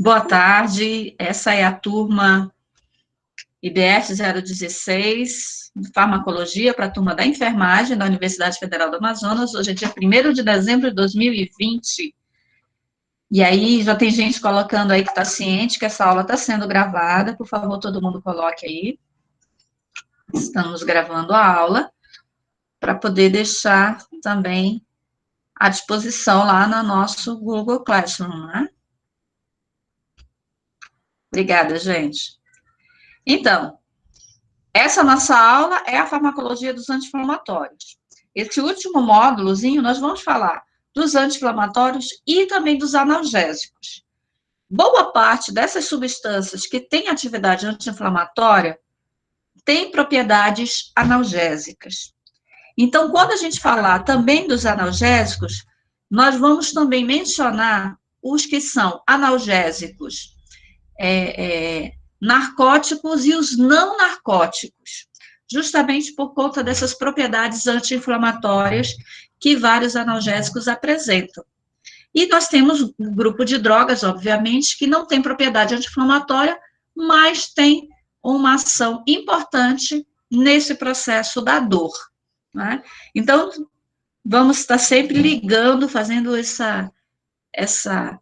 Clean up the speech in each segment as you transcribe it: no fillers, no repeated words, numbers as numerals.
Boa tarde, essa é a turma IBS 016, de farmacologia, para a turma da enfermagem da Universidade Federal do Amazonas. Hoje é dia 1º de dezembro de 2020. E aí, já tem gente colocando aí que está ciente que essa aula está sendo gravada. Por favor, todo mundo coloque aí. Estamos gravando a aula, para poder deixar também à disposição lá no nosso Google Classroom, né? Obrigada, gente. Então, essa nossa aula é a farmacologia dos anti-inflamatórios. Esse último módulozinho, nós vamos falar dos anti-inflamatórios e também dos analgésicos. Boa parte dessas substâncias que têm atividade anti-inflamatória tem propriedades analgésicas. Então, quando a gente falar também dos analgésicos, nós vamos também mencionar os que são analgésicos narcóticos e os não narcóticos, justamente por conta dessas propriedades anti-inflamatórias que vários analgésicos apresentam. E nós temos um grupo de drogas, obviamente, que não tem propriedade anti-inflamatória, mas tem uma ação importante nesse processo da dor, né? Então, vamos estar sempre ligando, fazendo essa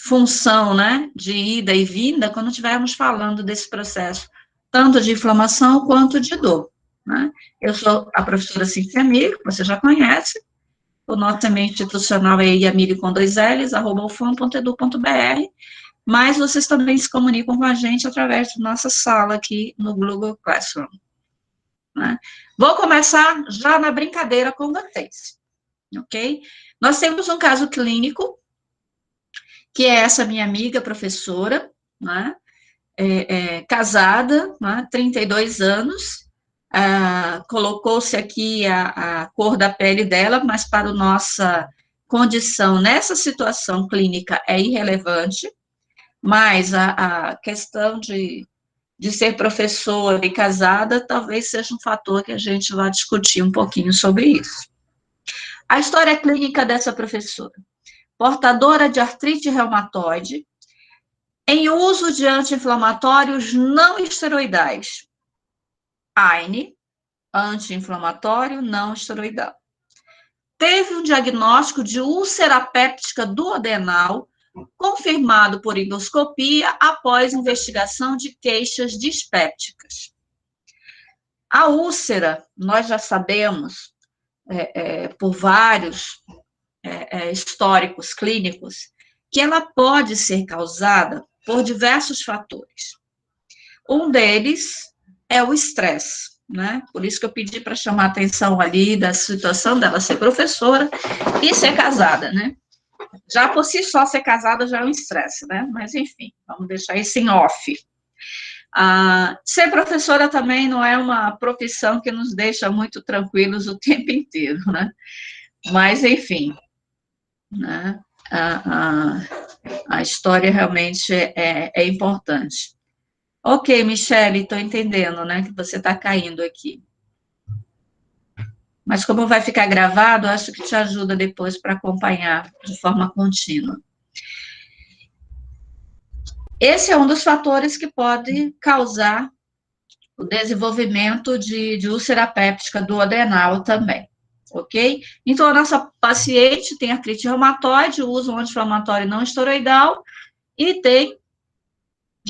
função, né, de ida e vinda, quando estivermos falando desse processo, tanto de inflamação quanto de dor, né? Eu sou a professora Cíntia Miro, que você já conhece, o nosso e-mail institucional é iamiri com 2 L's, @ufam.edu.br, mas vocês também se comunicam com a gente através da nossa sala aqui no Google Classroom, né? Vou começar já na brincadeira com vocês, ok? Nós temos um caso clínico, que é essa minha amiga professora, né, casada, né, 32 anos, colocou-se aqui a cor da pele dela, mas para a nossa condição nessa situação clínica é irrelevante, mas a questão de ser professora e casada talvez seja um fator que a gente vai discutir um pouquinho sobre isso. A história clínica dessa professora: portadora de artrite reumatoide, em uso de anti-inflamatórios não esteroidais. AINE, anti-inflamatório não esteroidal. Teve um diagnóstico de úlcera péptica duodenal, confirmado por endoscopia após investigação de queixas dispépticas. A úlcera, nós já sabemos, por vários históricos clínicos, que ela pode ser causada por diversos fatores. Um deles é o estresse, né? Por isso que eu pedi para chamar a atenção ali da situação dela ser professora e ser casada, né? Já por si só ser casada já é um estresse, né? Mas enfim, vamos deixar isso em off. Ser professora também não é uma profissão que nos deixa muito tranquilos o tempo inteiro, né? Mas enfim, né? A história realmente é importante. Ok, Michele, estou entendendo, né, que você está caindo aqui. Mas como vai ficar gravado, acho que te ajuda depois para acompanhar de forma contínua. Esse é um dos fatores que pode causar o desenvolvimento de úlcera péptica duodenal também, ok? Então, a nossa paciente tem artrite reumatoide, usa um anti-inflamatório não esteroidal e tem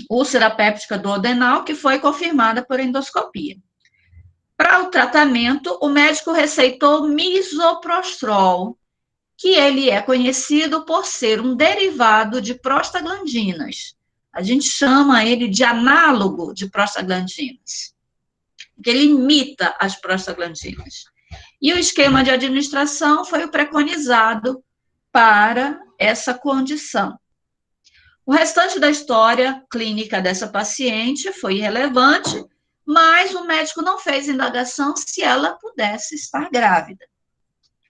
úlcera péptica duodenal, que foi confirmada por endoscopia. Para o tratamento, o médico receitou misoprostol, que ele é conhecido por ser um derivado de prostaglandinas. A gente chama ele de análogo de prostaglandinas, porque ele imita as prostaglandinas. E o esquema de administração foi o preconizado para essa condição. O restante da história clínica dessa paciente foi irrelevante, mas o médico não fez indagação se ela pudesse estar grávida.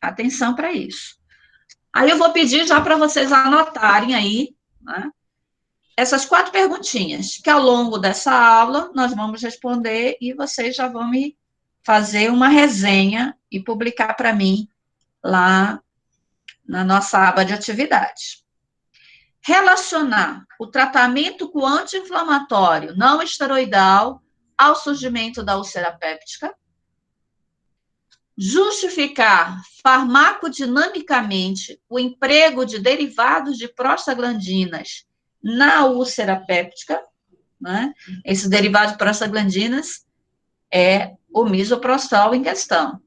Atenção para isso. Aí eu vou pedir já para vocês anotarem aí, né, essas 4 perguntinhas, que ao longo dessa aula nós vamos responder e vocês já vão me fazer uma resenha e publicar para mim lá na nossa aba de atividades. relacionar o tratamento com anti-inflamatório não esteroidal ao surgimento da úlcera péptica, justificar farmacodinamicamente o emprego de derivados de prostaglandinas na úlcera péptica, né? Esses derivados de prostaglandinas é o misoprostol em questão.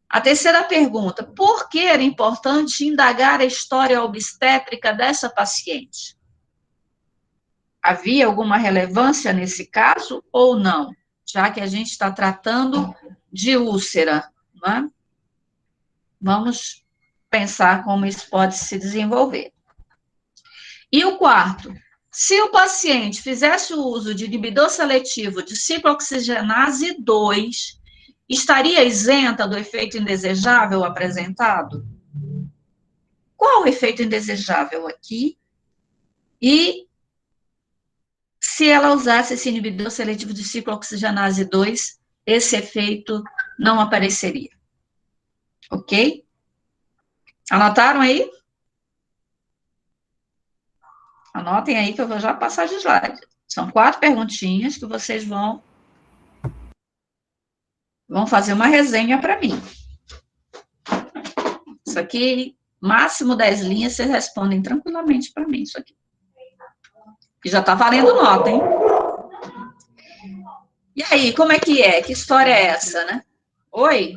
A terceira pergunta, por que era importante indagar a história obstétrica dessa paciente? Havia alguma relevância nesse caso ou não? Já que a gente está tratando de úlcera, né? Vamos pensar como isso pode se desenvolver. E o quarto, se o paciente fizesse o uso de inibidor seletivo de ciclooxigenase 2, estaria isenta do efeito indesejável apresentado? Qual o efeito indesejável aqui? E se ela usasse esse inibidor seletivo de ciclooxigenase 2, esse efeito não apareceria. Ok? Anotaram aí? Anotem aí que eu vou já passar de slide. São 4 perguntinhas que vocês vão fazer uma resenha para mim. Isso aqui, máximo 10 linhas, vocês respondem tranquilamente para mim, isso aqui. E já está valendo nota, hein? E aí, como é que é? Que história é essa, né? Oi?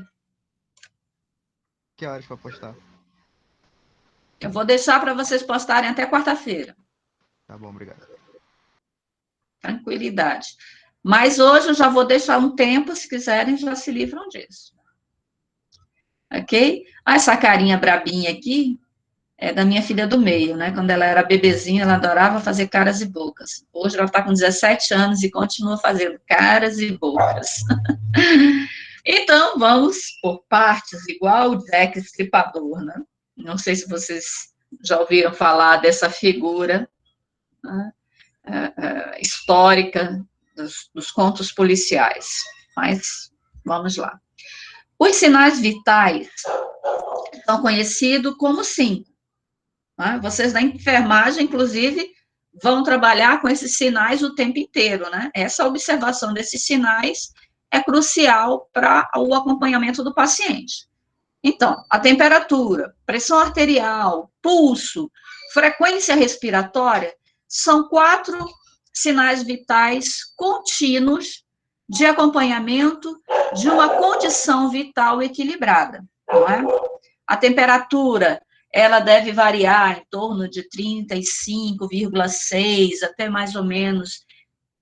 Que horas para postar? Eu vou deixar para vocês postarem até quarta-feira. Tá bom, obrigado. Tranquilidade. Mas hoje eu já vou deixar um tempo, se quiserem, já se livram disso. Ok? Essa carinha brabinha aqui é da minha filha do meio, né? Quando ela era bebezinha, ela adorava fazer caras e bocas. Hoje ela está com 17 anos e continua fazendo caras e bocas. Então, vamos por partes, igual o Jack Estripador, né? Não sei se vocês já ouviram falar dessa figura, né? Histórica dos contos policiais. Mas, vamos lá. Os sinais vitais são conhecidos como 5. Né? Vocês da enfermagem, inclusive, vão trabalhar com esses sinais o tempo inteiro, né? Essa observação desses sinais é crucial para o acompanhamento do paciente. Então, a temperatura, pressão arterial, pulso, frequência respiratória, são 4 sinais vitais contínuos de acompanhamento de uma condição vital equilibrada, não é? A temperatura, ela deve variar em torno de 35,6 até mais ou menos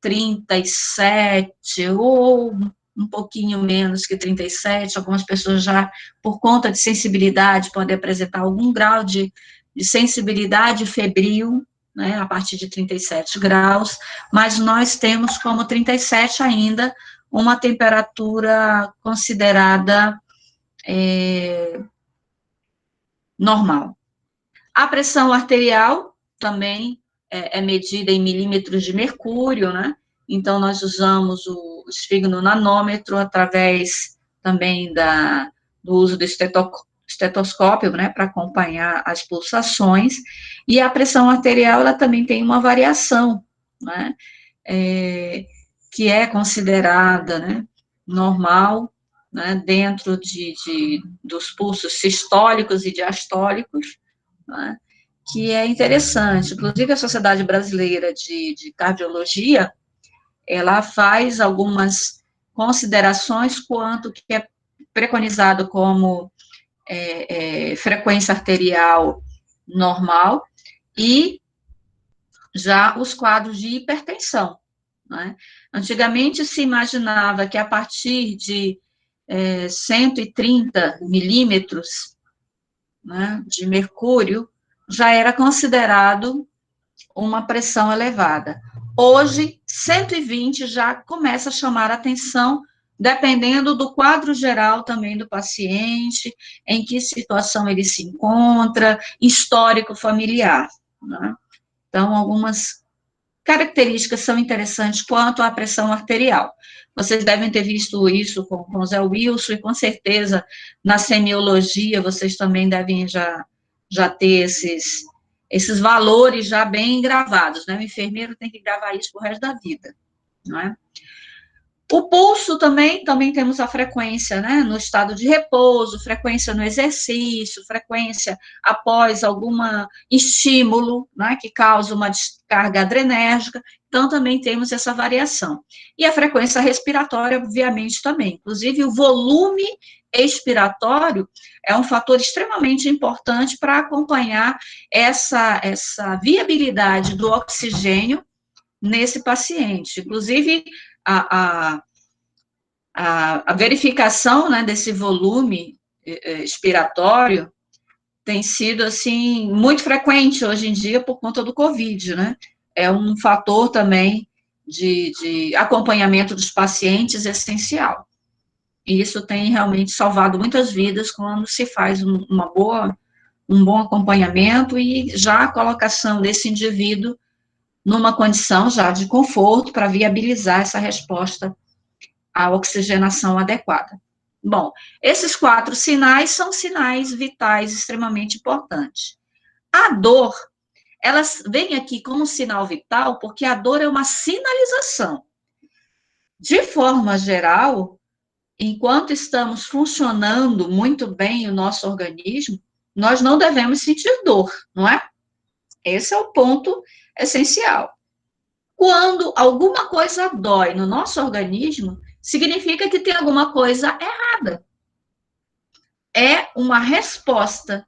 37, ou um pouquinho menos que 37, algumas pessoas já, por conta de sensibilidade, podem apresentar algum grau de sensibilidade febril, né, a partir de 37 graus, mas nós temos como 37 ainda uma temperatura considerada normal. A pressão arterial também é medida em milímetros de mercúrio, né? Então, nós usamos o esfigmonanômetro através também do uso do estetoscópio, né, para acompanhar as pulsações, e a pressão arterial, ela também tem uma variação, né, que é considerada, né, normal, né, dentro dos pulsos sistólicos e diastólicos, né, que é interessante. Inclusive, a Sociedade Brasileira de Cardiologia, ela faz algumas considerações quanto que é preconizado como frequência arterial normal e já os quadros de hipertensão, né? Antigamente se imaginava que a partir de 130 milímetros, né, de mercúrio, já era considerado uma pressão elevada. Hoje, 120 já começa a chamar a atenção, dependendo do quadro geral também do paciente, em que situação ele se encontra, histórico familiar, né? Então, algumas características são interessantes quanto à pressão arterial. Vocês devem ter visto isso com o Zé Wilson, e com certeza na semiologia vocês também devem já ter esses valores já bem gravados, né? O enfermeiro tem que gravar isso pro resto da vida, não é? O pulso também temos a frequência, né, no estado de repouso, frequência no exercício, frequência após algum estímulo, né, que causa uma descarga adrenérgica, então também temos essa variação. E a frequência respiratória, obviamente, também. Inclusive, o volume expiratório é um fator extremamente importante para acompanhar essa viabilidade do oxigênio nesse paciente. Inclusive, a verificação, né, desse volume expiratório tem sido, assim, muito frequente hoje em dia por conta do Covid, né? É um fator também de acompanhamento dos pacientes essencial. E isso tem realmente salvado muitas vidas quando se faz um bom acompanhamento e já a colocação desse indivíduo numa condição já de conforto para viabilizar essa resposta à oxigenação adequada. Bom, esses 4 sinais são sinais vitais extremamente importantes. A dor, ela vem aqui como sinal vital porque a dor é uma sinalização. De forma geral, enquanto estamos funcionando muito bem o nosso organismo, nós não devemos sentir dor, não é? Esse é o ponto essencial. Quando alguma coisa dói no nosso organismo, significa que tem alguma coisa errada. É uma resposta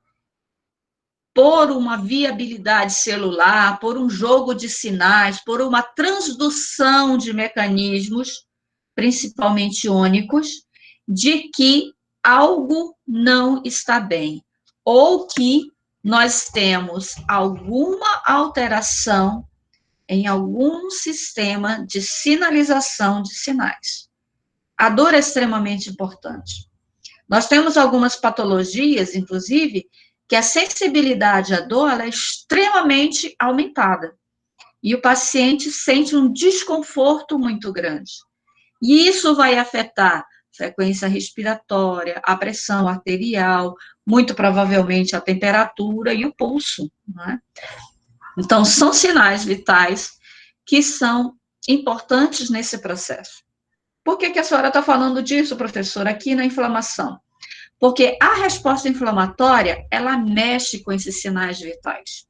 por uma viabilidade celular, por um jogo de sinais, por uma transdução de mecanismos, principalmente iônicos, de que algo não está bem, ou que nós temos alguma alteração em algum sistema de sinalização de sinais. A dor é extremamente importante. Nós temos algumas patologias, inclusive, que a sensibilidade à dor ela é extremamente aumentada. E o paciente sente um desconforto muito grande. E isso vai afetar a frequência respiratória, a pressão arterial, muito provavelmente a temperatura e o pulso, não é? Então, são sinais vitais que são importantes nesse processo. Por que a senhora está falando disso, professora, aqui na inflamação? Porque a resposta inflamatória, ela mexe com esses sinais vitais.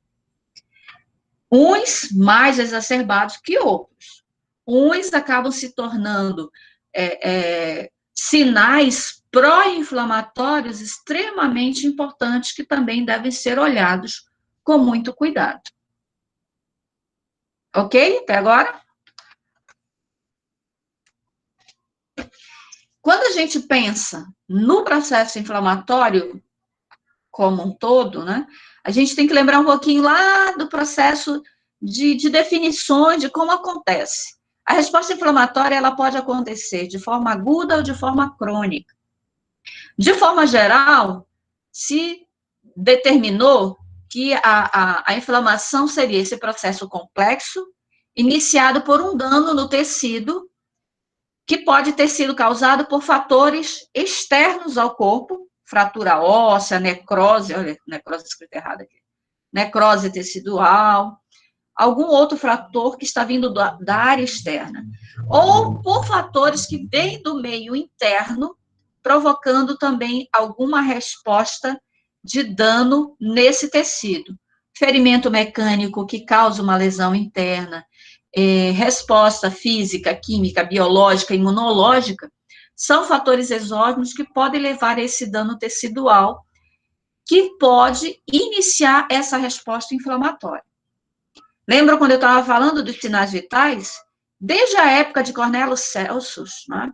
Uns mais exacerbados que outros. Uns acabam se tornando sinais pró-inflamatórios extremamente importantes que também devem ser olhados com muito cuidado. Ok? Até agora? Quando a gente pensa no processo inflamatório como um todo, né, a gente tem que lembrar um pouquinho lá do processo de definições de como acontece. A resposta inflamatória, ela pode acontecer de forma aguda ou de forma crônica. De forma geral, se determinou que a inflamação seria esse processo complexo, iniciado por um dano no tecido, que pode ter sido causado por fatores externos ao corpo, fratura óssea, necrose, olha, necrose escrita errada aqui, necrose tecidual, algum outro fator que está vindo da área externa, ou por fatores que vêm do meio interno, provocando também alguma resposta de dano nesse tecido. Ferimento mecânico que causa uma lesão interna, resposta física, química, biológica, imunológica, são fatores exógenos que podem levar a esse dano tecidual, que pode iniciar essa resposta inflamatória. Lembra quando eu estava falando dos sinais vitais? Desde a época de Cornelius Celsus, né?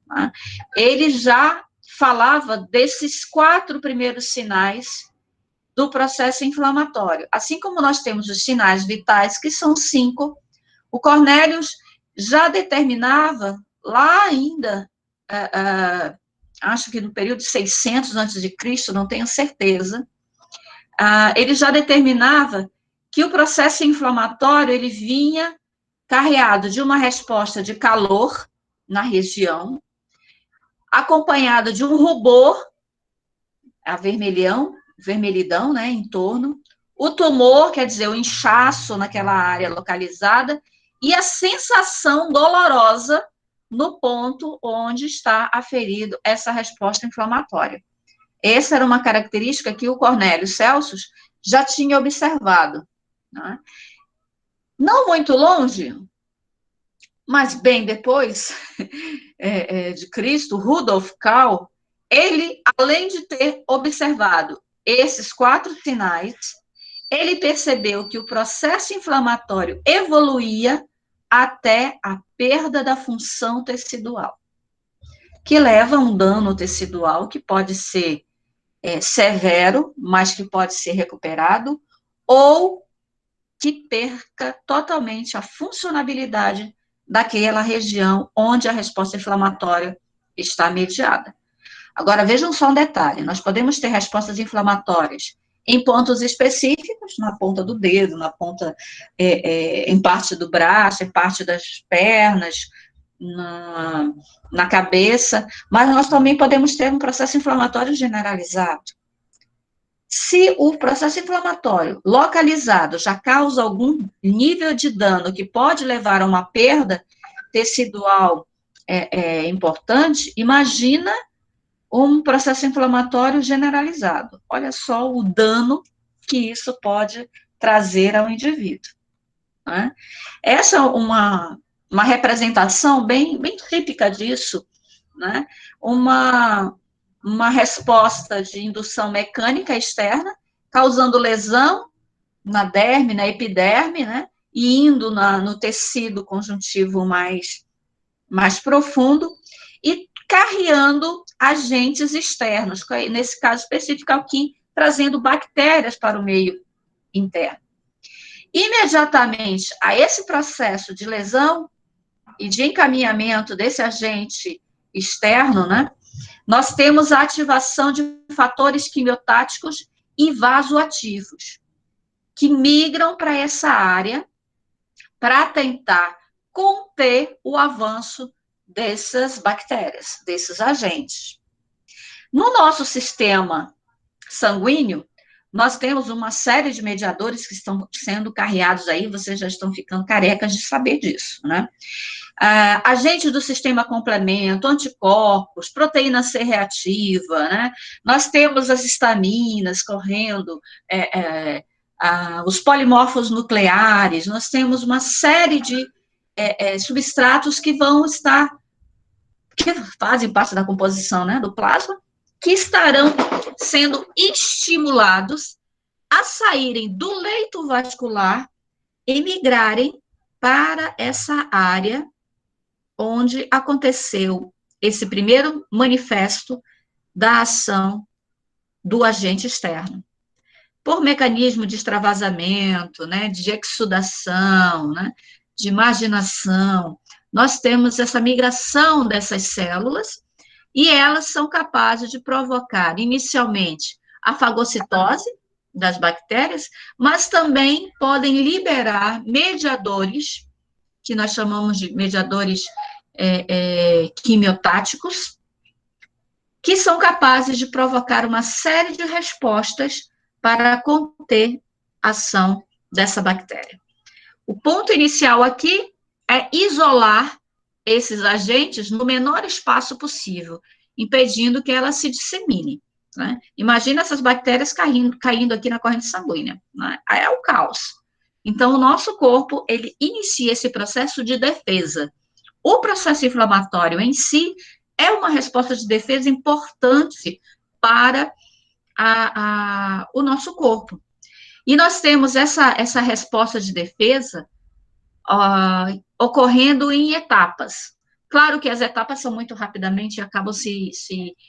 Né? Ele já falava desses 4 primeiros sinais do processo inflamatório. Assim como nós temos os sinais vitais, que são 5, o Cornelius já determinava, lá ainda, acho que no período de 600 a.C., não tenho certeza, ele já determinava que o processo inflamatório, ele vinha carreado de uma resposta de calor na região, acompanhada de um rubor, avermelhão, vermelhidão, né, em torno, o tumor, quer dizer, o inchaço naquela área localizada, e a sensação dolorosa no ponto onde está aferido essa resposta inflamatória. Essa era uma característica que o Cornélio Celsus já tinha observado, né? Não muito longe, mas bem depois de Cristo, Rudolf Kahl, ele, além de ter observado esses 4 sinais, ele percebeu que o processo inflamatório evoluía até a perda da função tecidual, que leva a um dano tecidual que pode ser severo, mas que pode ser recuperado, ou que perca totalmente a funcionabilidade daquela região onde a resposta inflamatória está mediada. Agora, vejam só um detalhe, nós podemos ter respostas inflamatórias em pontos específicos, na ponta do dedo, na ponta, em parte do braço, em parte das pernas, na cabeça, mas nós também podemos ter um processo inflamatório generalizado. Se o processo inflamatório localizado já causa algum nível de dano que pode levar a uma perda tecidual importante, imagina um processo inflamatório generalizado. Olha só o dano que isso pode trazer ao indivíduo, né? Essa é uma representação bem típica disso, né? Uma resposta de indução mecânica externa, causando lesão na derme, na epiderme, né? E indo no tecido conjuntivo mais profundo, e carreando agentes externos, nesse caso específico aqui, trazendo bactérias para o meio interno. Imediatamente a esse processo de lesão e de encaminhamento desse agente externo, né, nós temos a ativação de fatores quimiotáticos e vasoativos, que migram para essa área para tentar conter o avanço dessas bactérias, desses agentes. No nosso sistema sanguíneo, nós temos uma série de mediadores que estão sendo carreados aí, vocês já estão ficando carecas de saber disso, né? Agentes do sistema complemento, anticorpos, proteína C reativa, né? Nós temos as estaminas correndo, os polimorfos nucleares, nós temos uma série de substratos que vão estar, que fazem parte da composição, né, do plasma, que estarão sendo estimulados a saírem do leito vascular e migrarem para essa área onde aconteceu esse primeiro manifesto da ação do agente externo. Por mecanismo de extravasamento, né, de exsudação, né, de marginação, nós temos essa migração dessas células e elas são capazes de provocar, inicialmente, a fagocitose das bactérias, mas também podem liberar mediadores, que nós chamamos de mediadores quimiotáticos, que são capazes de provocar uma série de respostas para conter a ação dessa bactéria. O ponto inicial aqui é isolar esses agentes no menor espaço possível, impedindo que ela se dissemine, né? Imagina essas bactérias caindo aqui na corrente sanguínea, né? É o caos. Então, o nosso corpo, ele inicia esse processo de defesa. O processo inflamatório em si é uma resposta de defesa importante para o nosso corpo. E nós temos essa resposta de defesa ocorrendo em etapas. Claro que as etapas são muito rapidamente e acabam se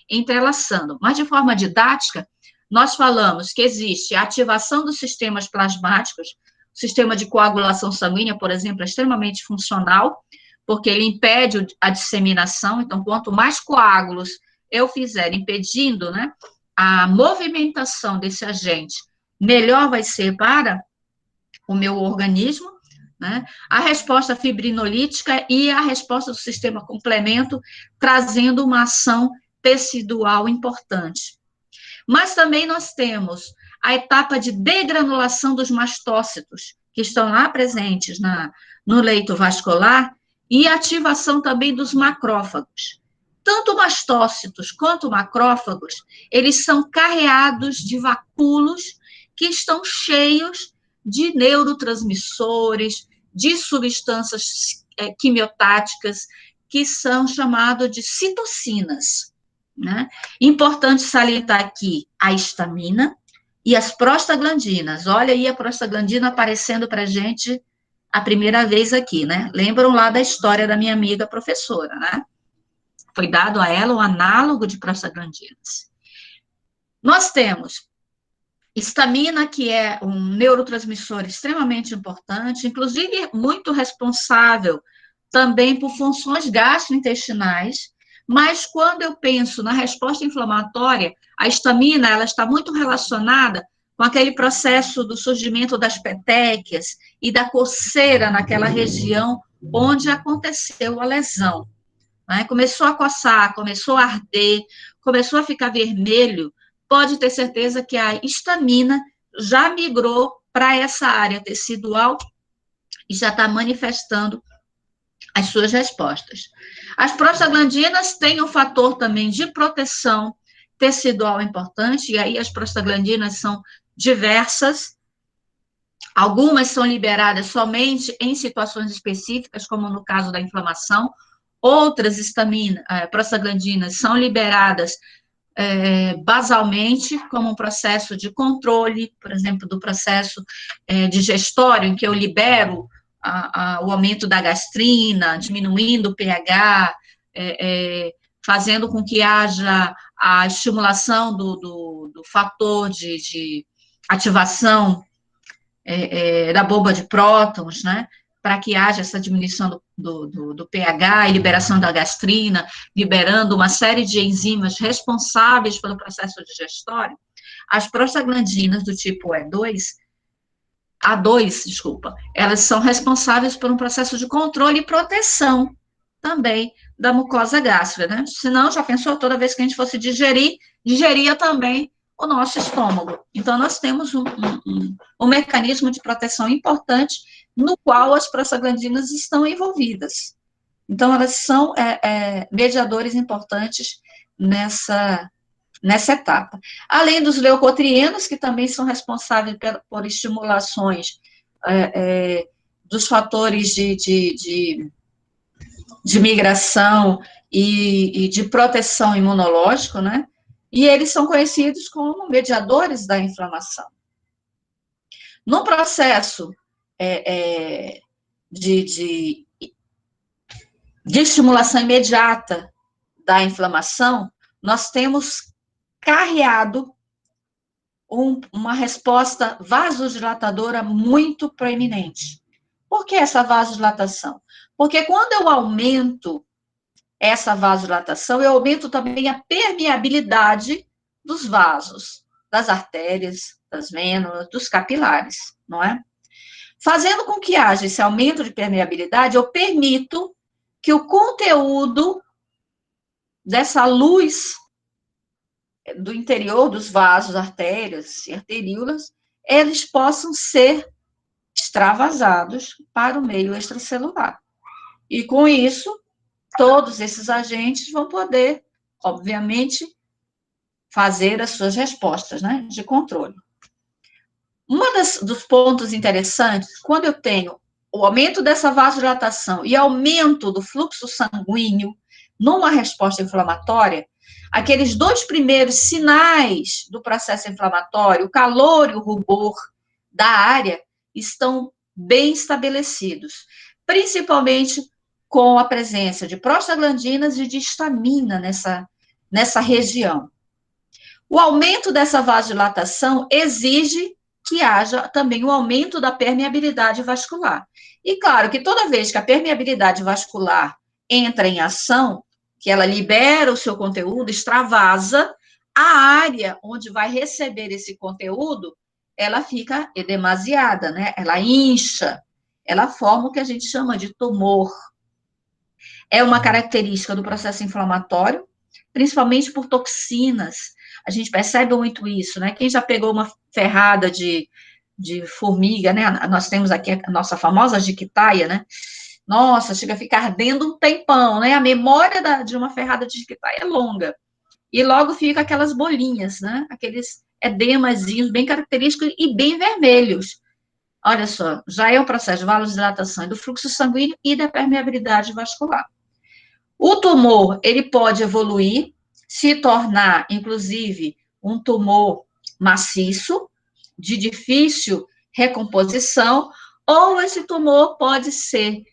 entrelaçando, mas de forma didática, nós falamos que existe a ativação dos sistemas plasmáticos, o sistema de coagulação sanguínea, por exemplo, é extremamente funcional, porque ele impede a disseminação, então, quanto mais coágulos eu fizer impedindo, né, a movimentação desse agente, melhor vai ser para o meu organismo, né? A resposta fibrinolítica e a resposta do sistema complemento, trazendo uma ação tecidual importante. Mas também nós temos a etapa de degranulação dos mastócitos, que estão lá presentes no leito vascular, e ativação também dos macrófagos. Tanto mastócitos quanto macrófagos, eles são carreados de vacúolos que estão cheios de neurotransmissores, de substâncias quimiotáticas, que são chamadas de citocinas, né? Importante salientar aqui a histamina e as prostaglandinas. Olha aí a prostaglandina aparecendo para a gente a primeira vez aqui, né? Lembram lá da história da minha amiga professora, né? Foi dado a ela o análogo de prostaglandinas. Nós temos histamina, que é um neurotransmissor extremamente importante, inclusive muito responsável também por funções gastrointestinais, mas quando eu penso na resposta inflamatória, a histamina, ela está muito relacionada com aquele processo do surgimento das petequias e da coceira naquela região onde aconteceu a lesão, né? Começou a coçar, começou a arder, começou a ficar vermelho, pode ter certeza que a histamina já migrou para essa área tecidual e já está manifestando as suas respostas. As prostaglandinas têm um fator também de proteção tecidual importante, e aí as prostaglandinas são diversas, algumas são liberadas somente em situações específicas, como no caso da inflamação, outras prostaglandinas são liberadas basalmente, como um processo de controle, por exemplo, do processo digestório, em que eu libero o aumento da gastrina, diminuindo o pH, fazendo com que haja a estimulação do fator de ativação da bomba de prótons, né? Para que haja essa diminuição do pH e liberação da gastrina, liberando uma série de enzimas responsáveis pelo processo digestório. As prostaglandinas do tipo A2, desculpa, elas são responsáveis por um processo de controle e proteção também da mucosa gástrica, né? Senão, já pensou, toda vez que a gente fosse digerir, digeria também o nosso estômago. Então, nós temos um mecanismo de proteção importante no qual as prostaglandinas estão envolvidas. Então, elas são mediadores importantes nessa etapa. Além dos leucotrienos, que também são responsáveis por estimulações dos fatores de migração e de proteção imunológico, né? E eles são conhecidos como mediadores da inflamação. No processo de estimulação imediata da inflamação, nós temos carreado uma resposta vasodilatadora muito proeminente. Por que essa vasodilatação? Porque quando eu aumento essa vasodilatação, eu aumento também a permeabilidade dos vasos, das artérias, das vênulas, dos capilares, não é? Fazendo com que haja esse aumento de permeabilidade, eu permito que o conteúdo dessa luz do interior dos vasos, artérias e arteríolas, eles possam ser extravasados para o meio extracelular. E com isso, todos esses agentes vão poder, obviamente, fazer as suas respostas, né, de controle. Dos pontos interessantes, quando eu tenho o aumento dessa vasodilatação e aumento do fluxo sanguíneo numa resposta inflamatória, aqueles dois primeiros sinais do processo inflamatório, o calor e o rubor da área, estão bem estabelecidos, principalmente com a presença de prostaglandinas e de histamina nessa região. O aumento dessa vasodilatação exige que haja também o aumento da permeabilidade vascular. E claro que toda vez que a permeabilidade vascular entra em ação, que ela libera o seu conteúdo, extravasa, a área onde vai receber esse conteúdo, ela fica edemasiada, né? Ela incha, ela forma o que a gente chama de tumor. É uma característica do processo inflamatório, principalmente por toxinas. A gente percebe muito isso, né? Quem já pegou uma ferrada de formiga, né? Nós temos aqui a nossa famosa jiquitaia, né? Nossa, chega a ficar ardendo um tempão, né? A memória de uma ferrada de jiquitaia é longa. E logo fica aquelas bolinhas, né? Aqueles edemazinhos bem característicos e bem vermelhos. Olha só, já é o processo de vasodilatação e do fluxo sanguíneo e da permeabilidade vascular. O tumor, ele pode evoluir, se tornar, inclusive, um tumor maciço, de difícil recomposição, ou esse tumor pode ser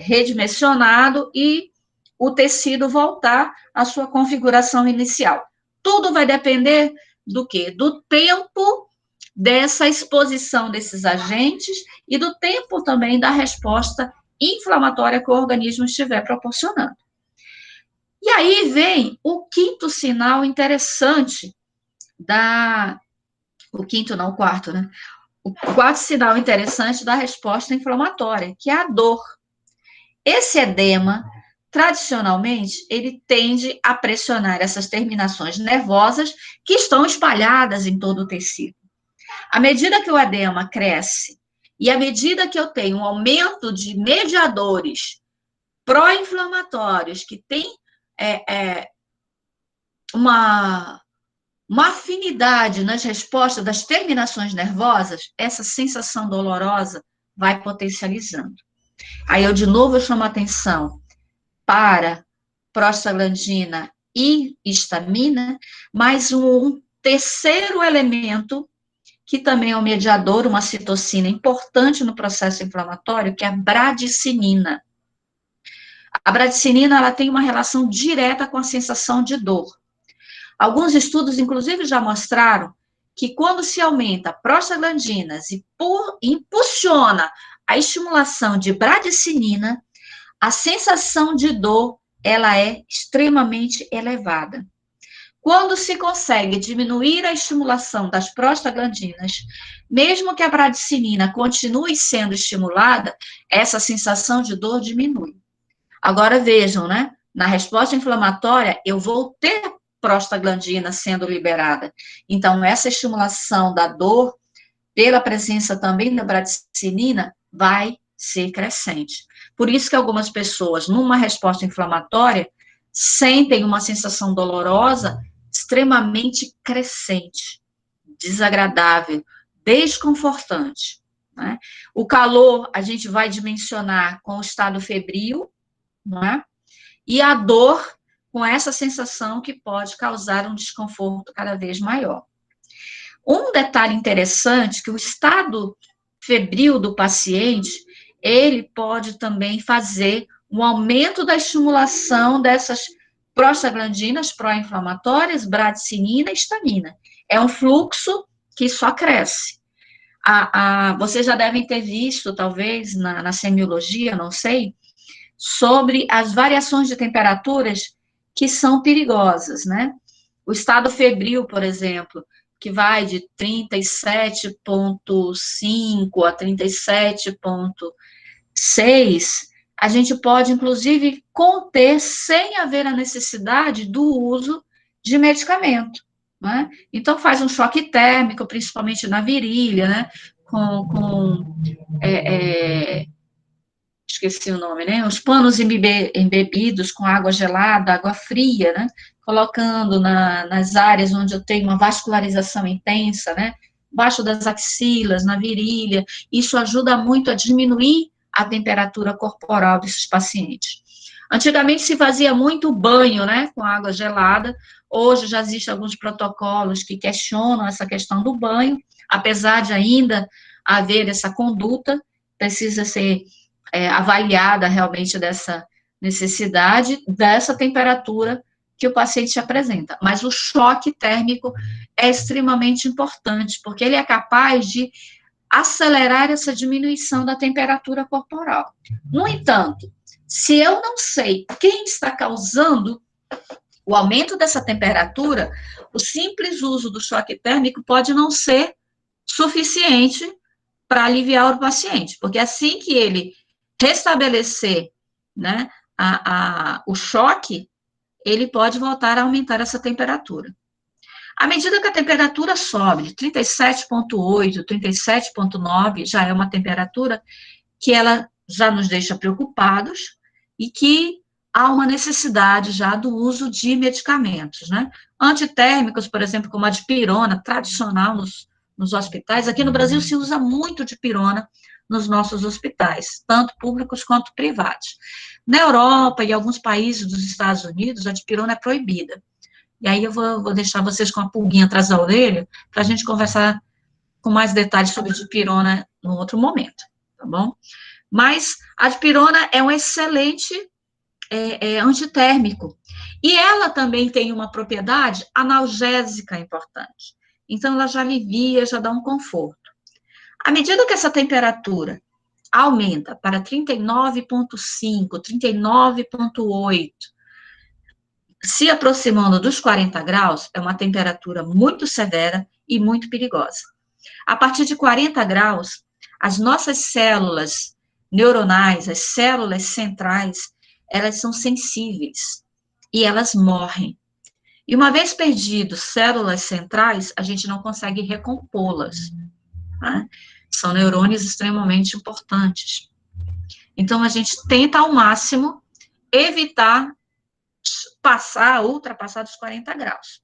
redimensionado e o tecido voltar à sua configuração inicial. Tudo vai depender do quê? Do tempo dessa exposição desses agentes e do tempo também da resposta inflamatória que o organismo estiver proporcionando. E aí vem o quinto sinal interessante o quinto não, o quarto, né? O quarto sinal interessante da resposta inflamatória, que é a dor. Esse edema, tradicionalmente, ele tende a pressionar essas terminações nervosas que estão espalhadas em todo o tecido. À medida que o edema cresce e à medida que eu tenho um aumento de mediadores pró-inflamatórios que têm uma afinidade nas respostas das terminações nervosas, essa sensação dolorosa vai potencializando. Aí eu, de novo, chamo a atenção para prostaglandina e histamina, mas um terceiro elemento, que também é um mediador, uma citocina importante no processo inflamatório, que é a bradicinina. A bradicinina, ela tem uma relação direta com a sensação de dor. Alguns estudos, inclusive, já mostraram que quando se aumenta prostaglandinas e impulsiona a estimulação de bradicinina, a sensação de dor, ela é extremamente elevada. Quando se consegue diminuir a estimulação das prostaglandinas, mesmo que a bradicinina continue sendo estimulada, essa sensação de dor diminui. Agora vejam, né? Na resposta inflamatória, eu vou ter prostaglandina sendo liberada. Então, essa estimulação da dor, pela presença também da bradicinina, vai ser crescente. Por isso que algumas pessoas, numa resposta inflamatória, sentem uma sensação dolorosa extremamente crescente, desagradável, desconfortante. Né? O calor, a gente vai dimensionar com o estado febril, não é? E a dor, com essa sensação que pode causar um desconforto cada vez maior. Um detalhe interessante, que o estado febril do paciente, ele pode também fazer um aumento da estimulação dessas prostaglandinas pró-inflamatórias, bradicinina e histamina. É um fluxo que só cresce. Vocês já devem ter visto, talvez, na semiologia, não sei, sobre as variações de temperaturas que são perigosas, né? O estado febril, por exemplo, que vai de 37,5 a 37,6, a gente pode, inclusive, conter sem haver a necessidade do uso de medicamento, né? Então, faz um choque térmico, principalmente na virilha, né? Esqueci o nome, né? Os panos embebidos com água gelada, água fria, né? Colocando nas áreas onde eu tenho uma vascularização intensa, né? Baixo das axilas, na virilha. Isso ajuda muito a diminuir a temperatura corporal desses pacientes. Antigamente se fazia muito banho, né? Com água gelada. Hoje já existem alguns protocolos que questionam essa questão do banho, apesar de ainda haver essa conduta, precisa ser avaliada realmente dessa necessidade, dessa temperatura que o paciente apresenta. Mas o choque térmico é extremamente importante, porque ele é capaz de acelerar essa diminuição da temperatura corporal. No entanto, se eu não sei quem está causando o aumento dessa temperatura, o simples uso do choque térmico pode não ser suficiente para aliviar o paciente, porque assim que ele restabelecer, né, o choque, ele pode voltar a aumentar essa temperatura. À medida que a temperatura sobe de 37,8, 37,9, já é uma temperatura que ela já nos deixa preocupados e que há uma necessidade já do uso de medicamentos, né? Antitérmicos, por exemplo, como a dipirona, tradicional nos hospitais. Aqui no Brasil se usa muito dipirona nos nossos hospitais, tanto públicos quanto privados. Na Europa e alguns países dos Estados Unidos, a dipirona é proibida. E aí eu vou deixar vocês com a pulguinha atrás da orelha para a gente conversar com mais detalhes sobre dipirona no outro momento, tá bom? Mas a dipirona é um excelente antitérmico. E ela também tem uma propriedade analgésica importante. Então, ela já alivia, já dá um conforto. À medida que essa temperatura aumenta para 39,5, 39,8, se aproximando dos 40 graus, é uma temperatura muito severa e muito perigosa. A partir de 40 graus, as nossas células neuronais, as células centrais, elas são sensíveis e elas morrem. E uma vez perdido células centrais, a gente não consegue recompô-las. Né? São neurônios extremamente importantes. Então, a gente tenta ao máximo evitar ultrapassar dos 40 graus.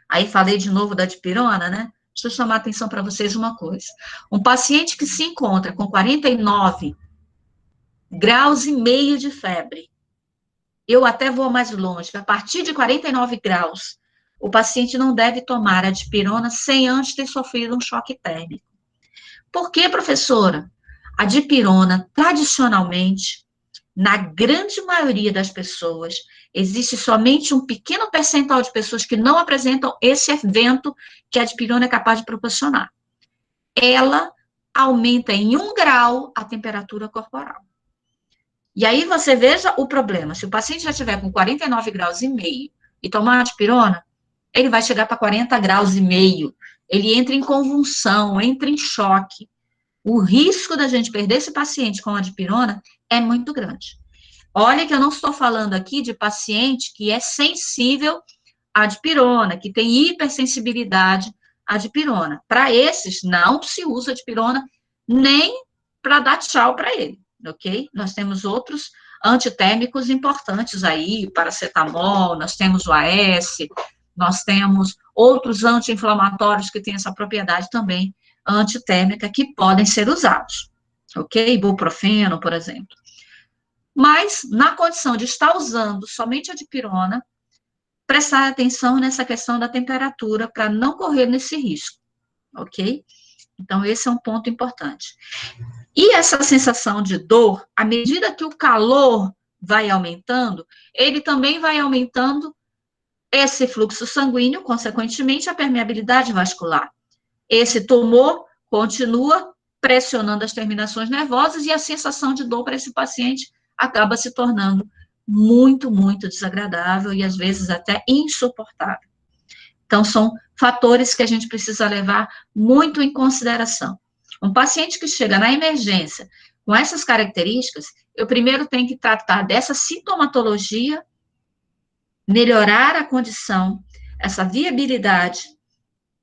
Aí falei de novo da dipirona, né? Deixa eu chamar a atenção para vocês uma coisa. Um paciente que se encontra com 49 graus e meio de febre, eu até vou mais longe, a partir de 49 graus, o paciente não deve tomar a dipirona sem antes ter sofrido um choque térmico. Por quê, professora? A dipirona, tradicionalmente, na grande maioria das pessoas, existe somente um pequeno percentual de pessoas que não apresentam esse evento que a dipirona é capaz de proporcionar. Ela aumenta em 1 grau a temperatura corporal. E aí você veja o problema. Se o paciente já estiver com 49 graus e meio e tomar a dipirona, ele vai chegar para 40 graus e meio. Ele entra em convulsão, entra em choque. O risco da gente perder esse paciente com a dipirona é muito grande. Olha que eu não estou falando aqui de paciente que é sensível à dipirona, que tem hipersensibilidade à dipirona. Para esses, não se usa dipirona nem para dar tchau para ele, ok? Nós temos outros antitérmicos importantes aí, paracetamol, nós temos o AS, nós temos outros anti-inflamatórios que têm essa propriedade também antitérmica que podem ser usados, ok? Ibuprofeno, por exemplo. Mas, na condição de estar usando somente a dipirona, prestar atenção nessa questão da temperatura para não correr nesse risco, ok? Então, esse é um ponto importante. E essa sensação de dor, à medida que o calor vai aumentando, ele também vai aumentando esse fluxo sanguíneo, consequentemente, a permeabilidade vascular. Esse tumor continua pressionando as terminações nervosas e a sensação de dor para esse paciente acaba se tornando muito, muito desagradável e às vezes até insuportável. Então, são fatores que a gente precisa levar muito em consideração. Um paciente que chega na emergência com essas características, eu primeiro tenho que tratar dessa sintomatologia, melhorar a condição, essa viabilidade,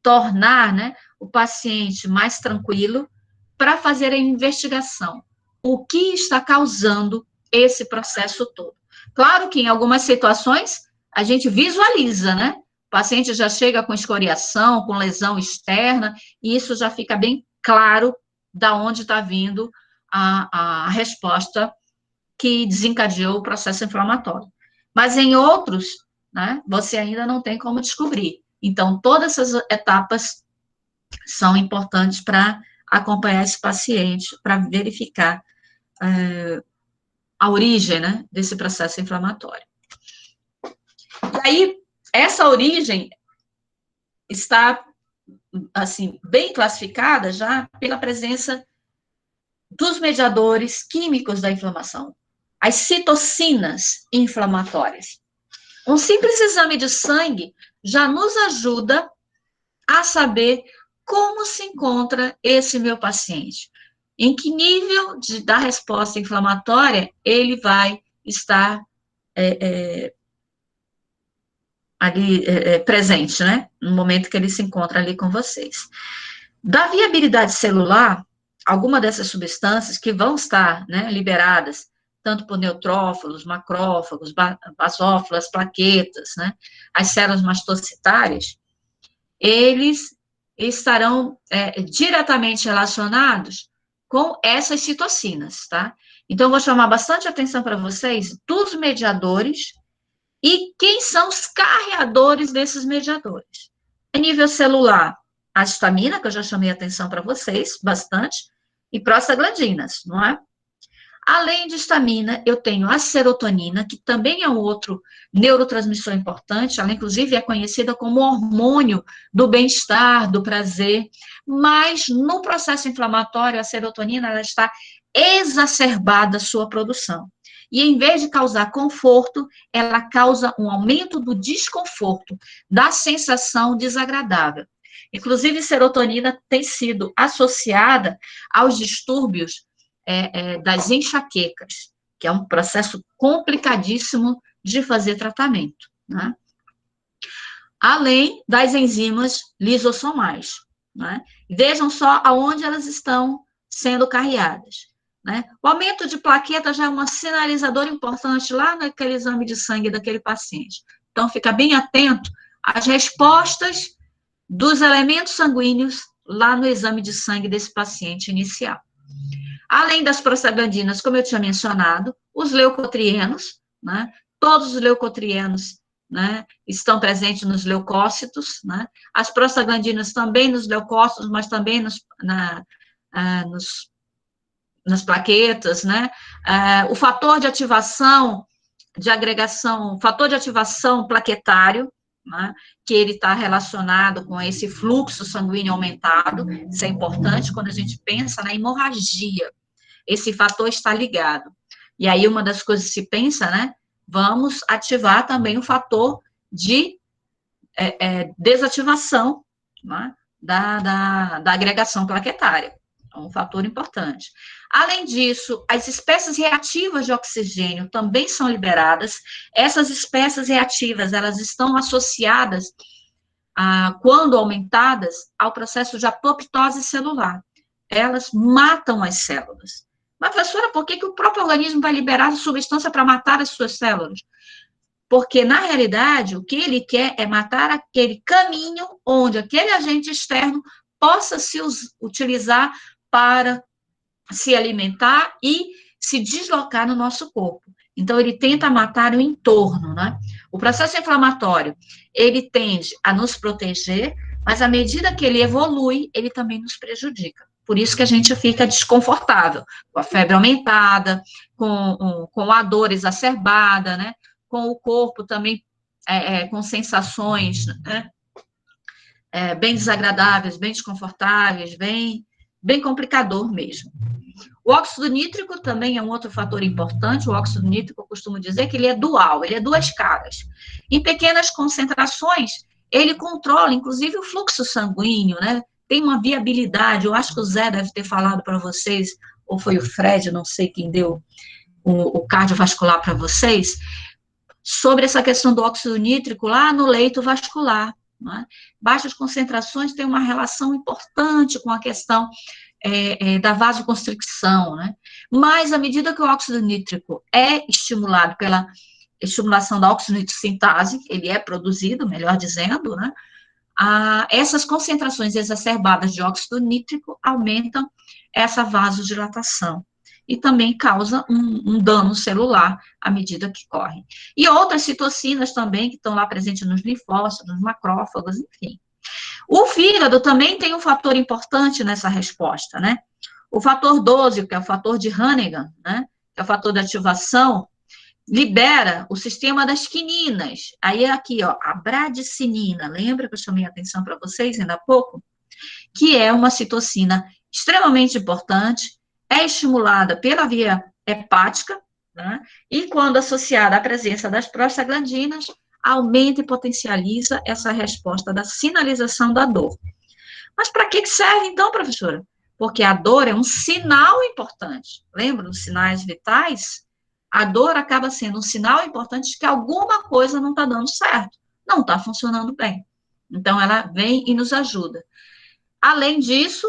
tornar, né, o paciente mais tranquilo para fazer a investigação. O que está causando esse processo todo? Claro que em algumas situações a gente visualiza, né? O paciente já chega com escoriação, com lesão externa, e isso já fica bem claro da onde está vindo a resposta que desencadeou o processo inflamatório. Mas em outros, né, você ainda não tem como descobrir. Então, todas essas etapas são importantes para acompanhar esse paciente, para verificar a origem, né, desse processo inflamatório. E aí, essa origem está, assim, bem classificada já pela presença dos mediadores químicos da inflamação, as citocinas inflamatórias. Um simples exame de sangue já nos ajuda a saber como se encontra esse meu paciente. Em que nível da resposta inflamatória ele vai estar ali presente, né? No momento que ele se encontra ali com vocês. Da viabilidade celular, alguma dessas substâncias que vão estar, né, liberadas, tanto por neutrófilos, macrófagos, basófilos, plaquetas, né, as células mastocitárias, eles estarão diretamente relacionados com essas citocinas, tá? Então, eu vou chamar bastante atenção para vocês dos mediadores e quem são os carreadores desses mediadores. A nível celular, a histamina, que eu já chamei a atenção para vocês bastante, e prostaglandinas, não é? Além de histamina, eu tenho a serotonina, que também é um outro neurotransmissor importante, ela inclusive é conhecida como hormônio do bem-estar, do prazer, mas no processo inflamatório, a serotonina ela está exacerbada a sua produção. E em vez de causar conforto, ela causa um aumento do desconforto, da sensação desagradável. Inclusive, serotonina tem sido associada aos distúrbios das enxaquecas, que é um processo complicadíssimo de fazer tratamento, né? Além das enzimas lisossomais, né? Vejam só aonde elas estão sendo carreadas, né? O aumento de plaqueta já é um sinalizador importante lá naquele exame de sangue daquele paciente. Então, fica bem atento às respostas dos elementos sanguíneos lá no exame de sangue desse paciente inicial. Além das prostaglandinas, como eu tinha mencionado, os leucotrienos, né? Todos os leucotrienos, né, estão presentes nos leucócitos, né? As prostaglandinas também nos leucócitos, mas também nas plaquetas, né? O fator de ativação, de agregação, fator de ativação plaquetário, né, que ele está relacionado com esse fluxo sanguíneo aumentado, isso é importante quando a gente pensa na hemorragia, esse fator está ligado. E aí, uma das coisas que se pensa, né, vamos ativar também o fator de desativação, né, da agregação plaquetária, é um fator importante. Além disso, as espécies reativas de oxigênio também são liberadas. Essas espécies reativas, elas estão associadas, quando aumentadas, ao processo de apoptose celular. Elas matam as células. Mas, professora, por que o próprio organismo vai liberar a substância para matar as suas células? Porque, na realidade, o que ele quer é matar aquele caminho onde aquele agente externo possa se utilizar para se alimentar e se deslocar no nosso corpo. Então, ele tenta matar o entorno, né? O processo inflamatório, ele tende a nos proteger, mas à medida que ele evolui, ele também nos prejudica. Por isso que a gente fica desconfortável, com a febre aumentada, com a dor exacerbada, né? Com o corpo também com sensações, né? Bem desagradáveis, bem desconfortáveis, bem complicador mesmo. O óxido nítrico também é um outro fator importante. O óxido nítrico, eu costumo dizer que ele é dual, ele é duas caras. Em pequenas concentrações, ele controla, inclusive, o fluxo sanguíneo, né? Tem uma viabilidade, eu acho que o Zé deve ter falado para vocês, ou foi o Fred, não sei quem deu o cardiovascular para vocês, sobre essa questão do óxido nítrico lá no leito vascular. Né? Baixas concentrações têm uma relação importante com a questão da vasoconstricção, né? Mas, à medida que o óxido nítrico é estimulado pela estimulação da oxonitrosintase, ele é produzido, melhor dizendo, né? Essas concentrações exacerbadas de óxido nítrico aumentam essa vasodilatação e também causa um dano celular à medida que corre. E outras citocinas também, que estão lá presentes nos linfócitos, nos macrófagos, enfim. O fígado também tem um fator importante nessa resposta, né? O fator 12, que é o fator de Hannigan, né? Que é o fator de ativação, libera o sistema das quininas. Aí é aqui, ó, a bradicinina. Lembra que eu chamei a atenção para vocês ainda há pouco? Que é uma citocina extremamente importante, é estimulada pela via hepática, né? E quando associada à presença das prostaglandinas, aumenta e potencializa essa resposta da sinalização da dor. Mas para que serve, então, professora? Porque a dor é um sinal importante. Lembra dos sinais vitais? A dor acaba sendo um sinal importante de que alguma coisa não está dando certo. não está funcionando bem. Então, ela vem e nos ajuda. Além disso,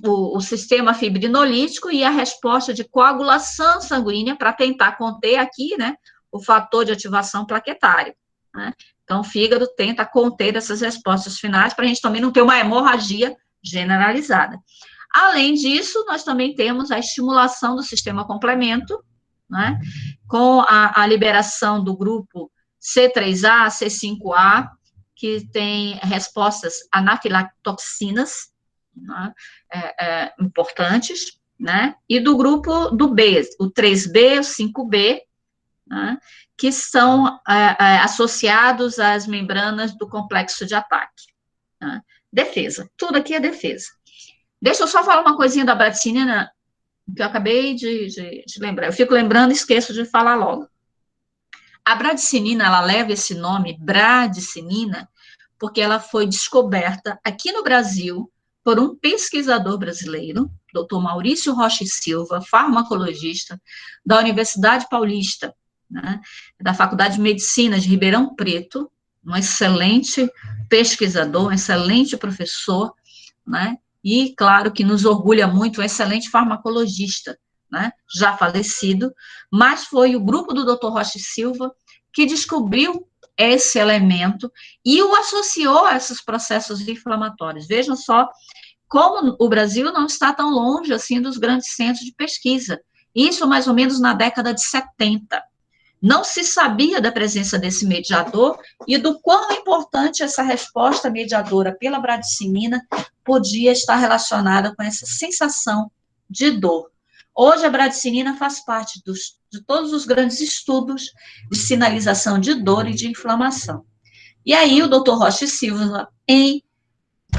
o sistema fibrinolítico e a resposta de coagulação sanguínea para tentar conter aqui, né, o fator de ativação plaquetário, né? Então, o fígado tenta conter essas respostas finais para a gente também não ter uma hemorragia generalizada. Além disso, nós também temos a estimulação do sistema complemento, né, com a liberação do grupo C3A, C5A, que tem respostas anafilatoxinas, né, importantes, né, e do grupo do B, o 3B, o 5B, né, que são associados às membranas do complexo de ataque. Né. Defesa, tudo aqui é defesa. Deixa eu só falar uma coisinha da bradicinina, que eu acabei de lembrar. Eu fico lembrando e esqueço de falar logo. A bradicinina, ela leva esse nome, bradicinina, porque ela foi descoberta aqui no Brasil por um pesquisador brasileiro, Dr. Maurício Rocha e Silva, farmacologista, da Universidade Paulista, né, da Faculdade de Medicina de Ribeirão Preto, um excelente pesquisador, um excelente professor, né, e, claro, que nos orgulha muito, um excelente farmacologista, né, já falecido, mas foi o grupo do Dr. Rocha e Silva que descobriu esse elemento e o associou a esses processos inflamatórios. Vejam só como o Brasil não está tão longe, assim, dos grandes centros de pesquisa. Isso mais ou menos na década de 70. Não se sabia da presença desse mediador e do quão importante essa resposta mediadora pela bradicinina podia estar relacionada com essa sensação de dor. Hoje, a bradicinina faz parte de todos os grandes estudos de sinalização de dor e de inflamação. E aí, o Dr. Rocha e Silva, em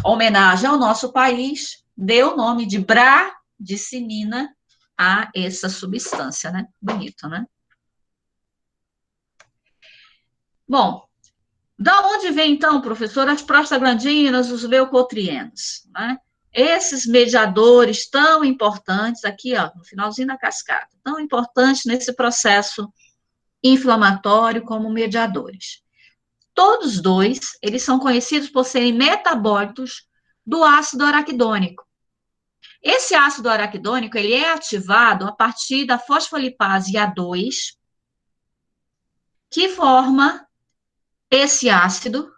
homenagem ao nosso país, deu o nome de bradicinina a essa substância, né? Bonito, né? Bom, da onde vem, então, professor, as prostaglandinas, os leucotrienos, né? Esses mediadores tão importantes, aqui, ó, no finalzinho da cascata, tão importantes nesse processo inflamatório como mediadores. Todos dois, eles são conhecidos por serem metabólitos do ácido araquidônico. Esse ácido araquidônico, ele é ativado a partir da fosfolipase A2, que forma esse ácido,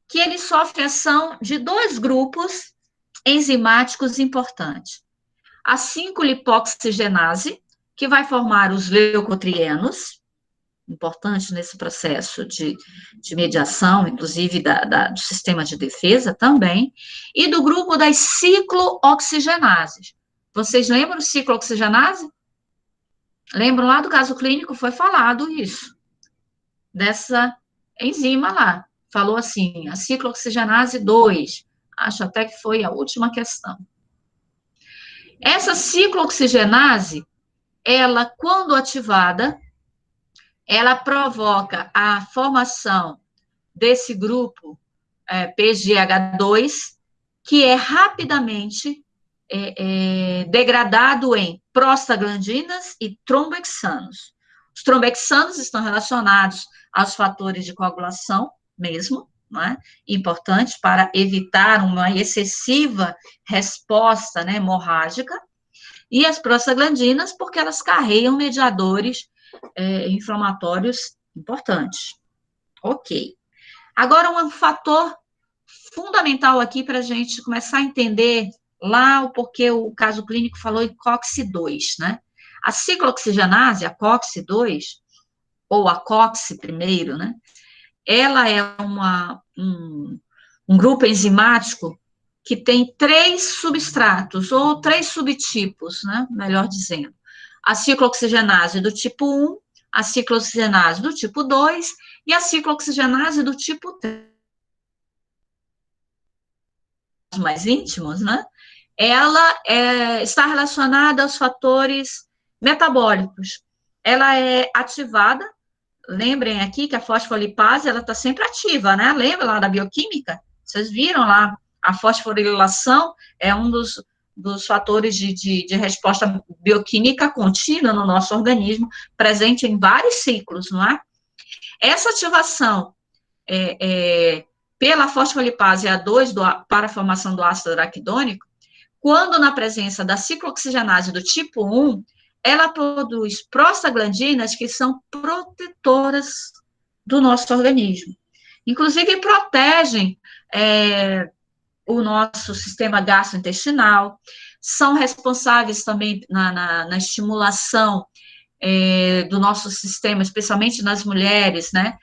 que ele sofre ação de dois grupos enzimáticos importantes. A 5-lipoxigenase, que vai formar os leucotrienos, importante nesse processo de mediação, inclusive do sistema de defesa também, e do grupo das ciclooxigenases. Vocês lembram de ciclooxigenase? Lembram lá do caso clínico, foi falado isso, dessa enzima lá. Falou assim, a ciclooxigenase 2, acho até que foi a última questão. Essa ciclooxigenase, ela, quando ativada, ela provoca a formação desse grupo PGH2, que é rapidamente degradado em prostaglandinas e trombexanos. Os trombexanos estão relacionados aos fatores de coagulação mesmo, não é? Importantes para evitar uma excessiva resposta, né, hemorrágica, e as prostaglandinas, porque elas carregam mediadores inflamatórios importantes. Ok. Agora, um fator fundamental aqui para a gente começar a entender lá o porquê o caso clínico falou em COX-2, né? A ciclooxigenase, a COX-2, ou a COX primeiro, né? Ela é um grupo enzimático que tem 3 substratos, ou 3 subtipos, né? Melhor dizendo. A ciclooxigenase do tipo 1, a ciclooxigenase do tipo 2 e a ciclooxigenase do tipo 3. Os mais íntimos, né? Ela está relacionada aos fatores metabólicos. Ela é ativada, lembrem aqui que a fosfolipase, ela está sempre ativa, né? Lembra lá da bioquímica? Vocês viram lá, a fosforilação é um dos fatores de resposta bioquímica contínua no nosso organismo, presente em vários ciclos, não é? Essa ativação pela fosfolipase A2 para a formação do ácido araquidônico, quando na presença da ciclooxigenase do tipo 1, ela produz prostaglandinas que são protetoras do nosso organismo. Inclusive, protegem o nosso sistema gastrointestinal, são responsáveis também na estimulação do nosso sistema, especialmente nas mulheres, né,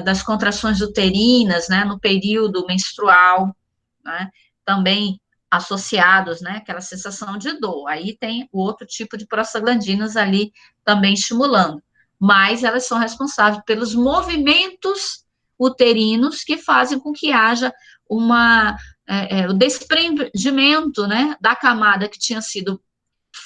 das contrações uterinas, né, no período menstrual, né, também associados, né, aquela sensação de dor. Aí tem o outro tipo de prostaglandinas ali também estimulando, mas elas são responsáveis pelos movimentos uterinos que fazem com que haja o desprendimento, né, da camada que tinha sido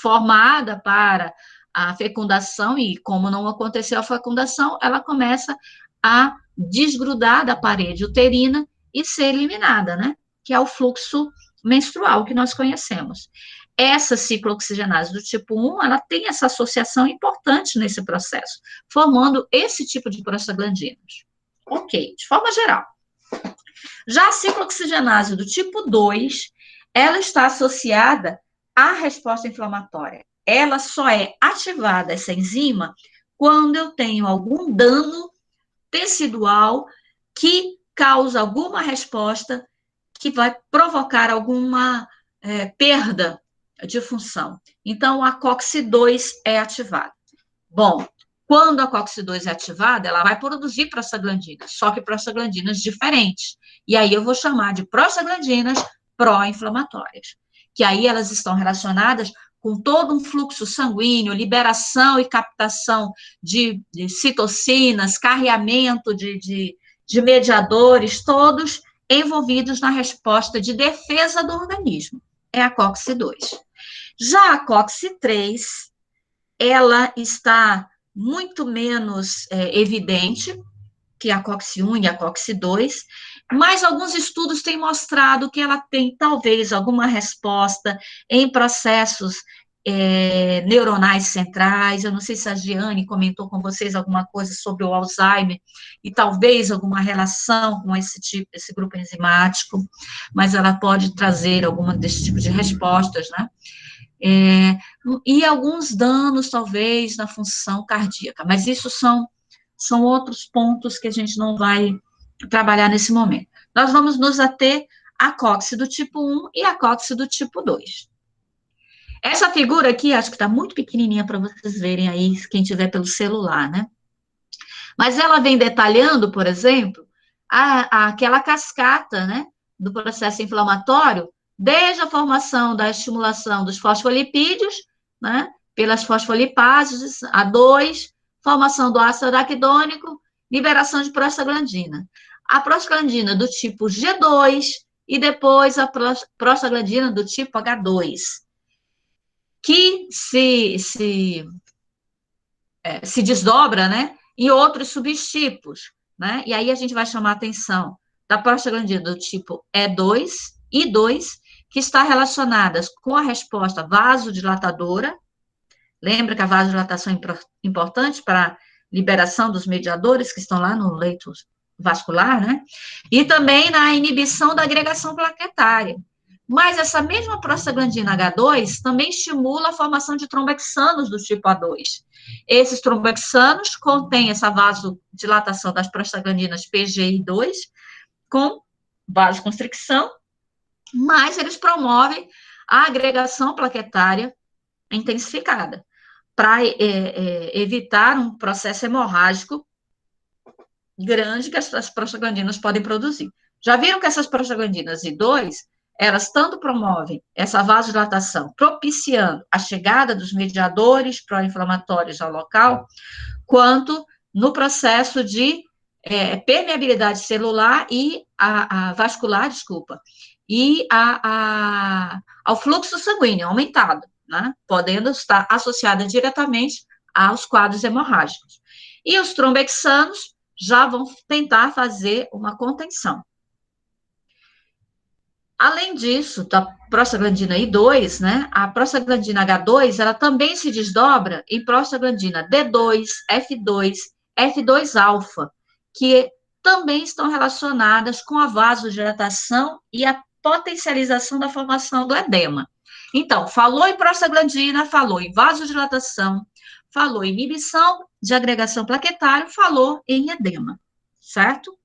formada para a fecundação, e como não aconteceu a fecundação, ela começa a desgrudar da parede uterina e ser eliminada, né, que é o fluxo menstrual que nós conhecemos. Essa ciclooxigenase do tipo 1, ela tem essa associação importante nesse processo, formando esse tipo de prostaglandinas. Ok, de forma geral. Já a ciclooxigenase do tipo 2, ela está associada à resposta inflamatória. Ela só é ativada, essa enzima, quando eu tenho algum dano tecidual que causa alguma resposta que vai provocar alguma perda de função. Então, a COX-2 é ativada. Bom, quando a COX-2 é ativada, ela vai produzir prostaglandinas, só que prostaglandinas diferentes. E aí eu vou chamar de prostaglandinas pró-inflamatórias, que aí elas estão relacionadas com todo um fluxo sanguíneo, liberação e captação de citocinas, carreamento de mediadores, todos envolvidos na resposta de defesa do organismo. É a COX-2. Já a COX-3, ela está muito menos evidente que a COX-1 e a COX-2, mas alguns estudos têm mostrado que ela tem, talvez, alguma resposta em processos neuronais centrais. Eu não sei se a Giane comentou com vocês alguma coisa sobre o Alzheimer, e talvez alguma relação com esse grupo enzimático, mas ela pode trazer alguma desse tipo de respostas, né? E alguns danos, talvez, na função cardíaca, mas isso são outros pontos que a gente não vai trabalhar nesse momento. Nós vamos nos ater à COX do tipo 1 e à COX do tipo 2. Essa figura aqui, acho que está muito pequenininha para vocês verem aí, quem tiver pelo celular, né? Mas ela vem detalhando, por exemplo, aquela cascata, né, do processo inflamatório, desde a formação da estimulação dos fosfolipídios, né, pelas fosfolipases, A2, formação do ácido araquidônico, liberação de prostaglandina. A prostaglandina do tipo G2 e depois a prostaglandina do tipo H2, que se desdobra, né, em outros subtipos, né, e aí a gente vai chamar a atenção da prostaglandina do tipo E2, I2, que está relacionada com a resposta vasodilatadora. Lembra que a vasodilatação é importante para a liberação dos mediadores que estão lá no leito vascular, né? E também na inibição da agregação plaquetária. Mas essa mesma prostaglandina H2 também estimula a formação de trombexanos do tipo A2. Esses trombexanos contêm essa vasodilatação das prostaglandinas PGI2 com vasoconstricção, mas eles promovem a agregação plaquetária intensificada, para evitar um processo hemorrágico grande que as prostaglandinas podem produzir. Já viram que essas prostaglandinas I2, elas tanto promovem essa vasodilatação, propiciando a chegada dos mediadores pró-inflamatórios ao local, quanto no processo de permeabilidade celular e vascular, e ao fluxo sanguíneo aumentado, né, podendo estar associada diretamente aos quadros hemorrágicos. E os trombexanos já vão tentar fazer uma contenção. Além disso, da prostaglandina I2, né, a prostaglandina H2, ela também se desdobra em prostaglandina D2, F2, F2-alfa, que também estão relacionadas com a vasodilatação e a potencialização da formação do edema. Então, falou em prostaglandina, falou em vasodilatação, falou em inibição de agregação plaquetária, falou em edema, certo?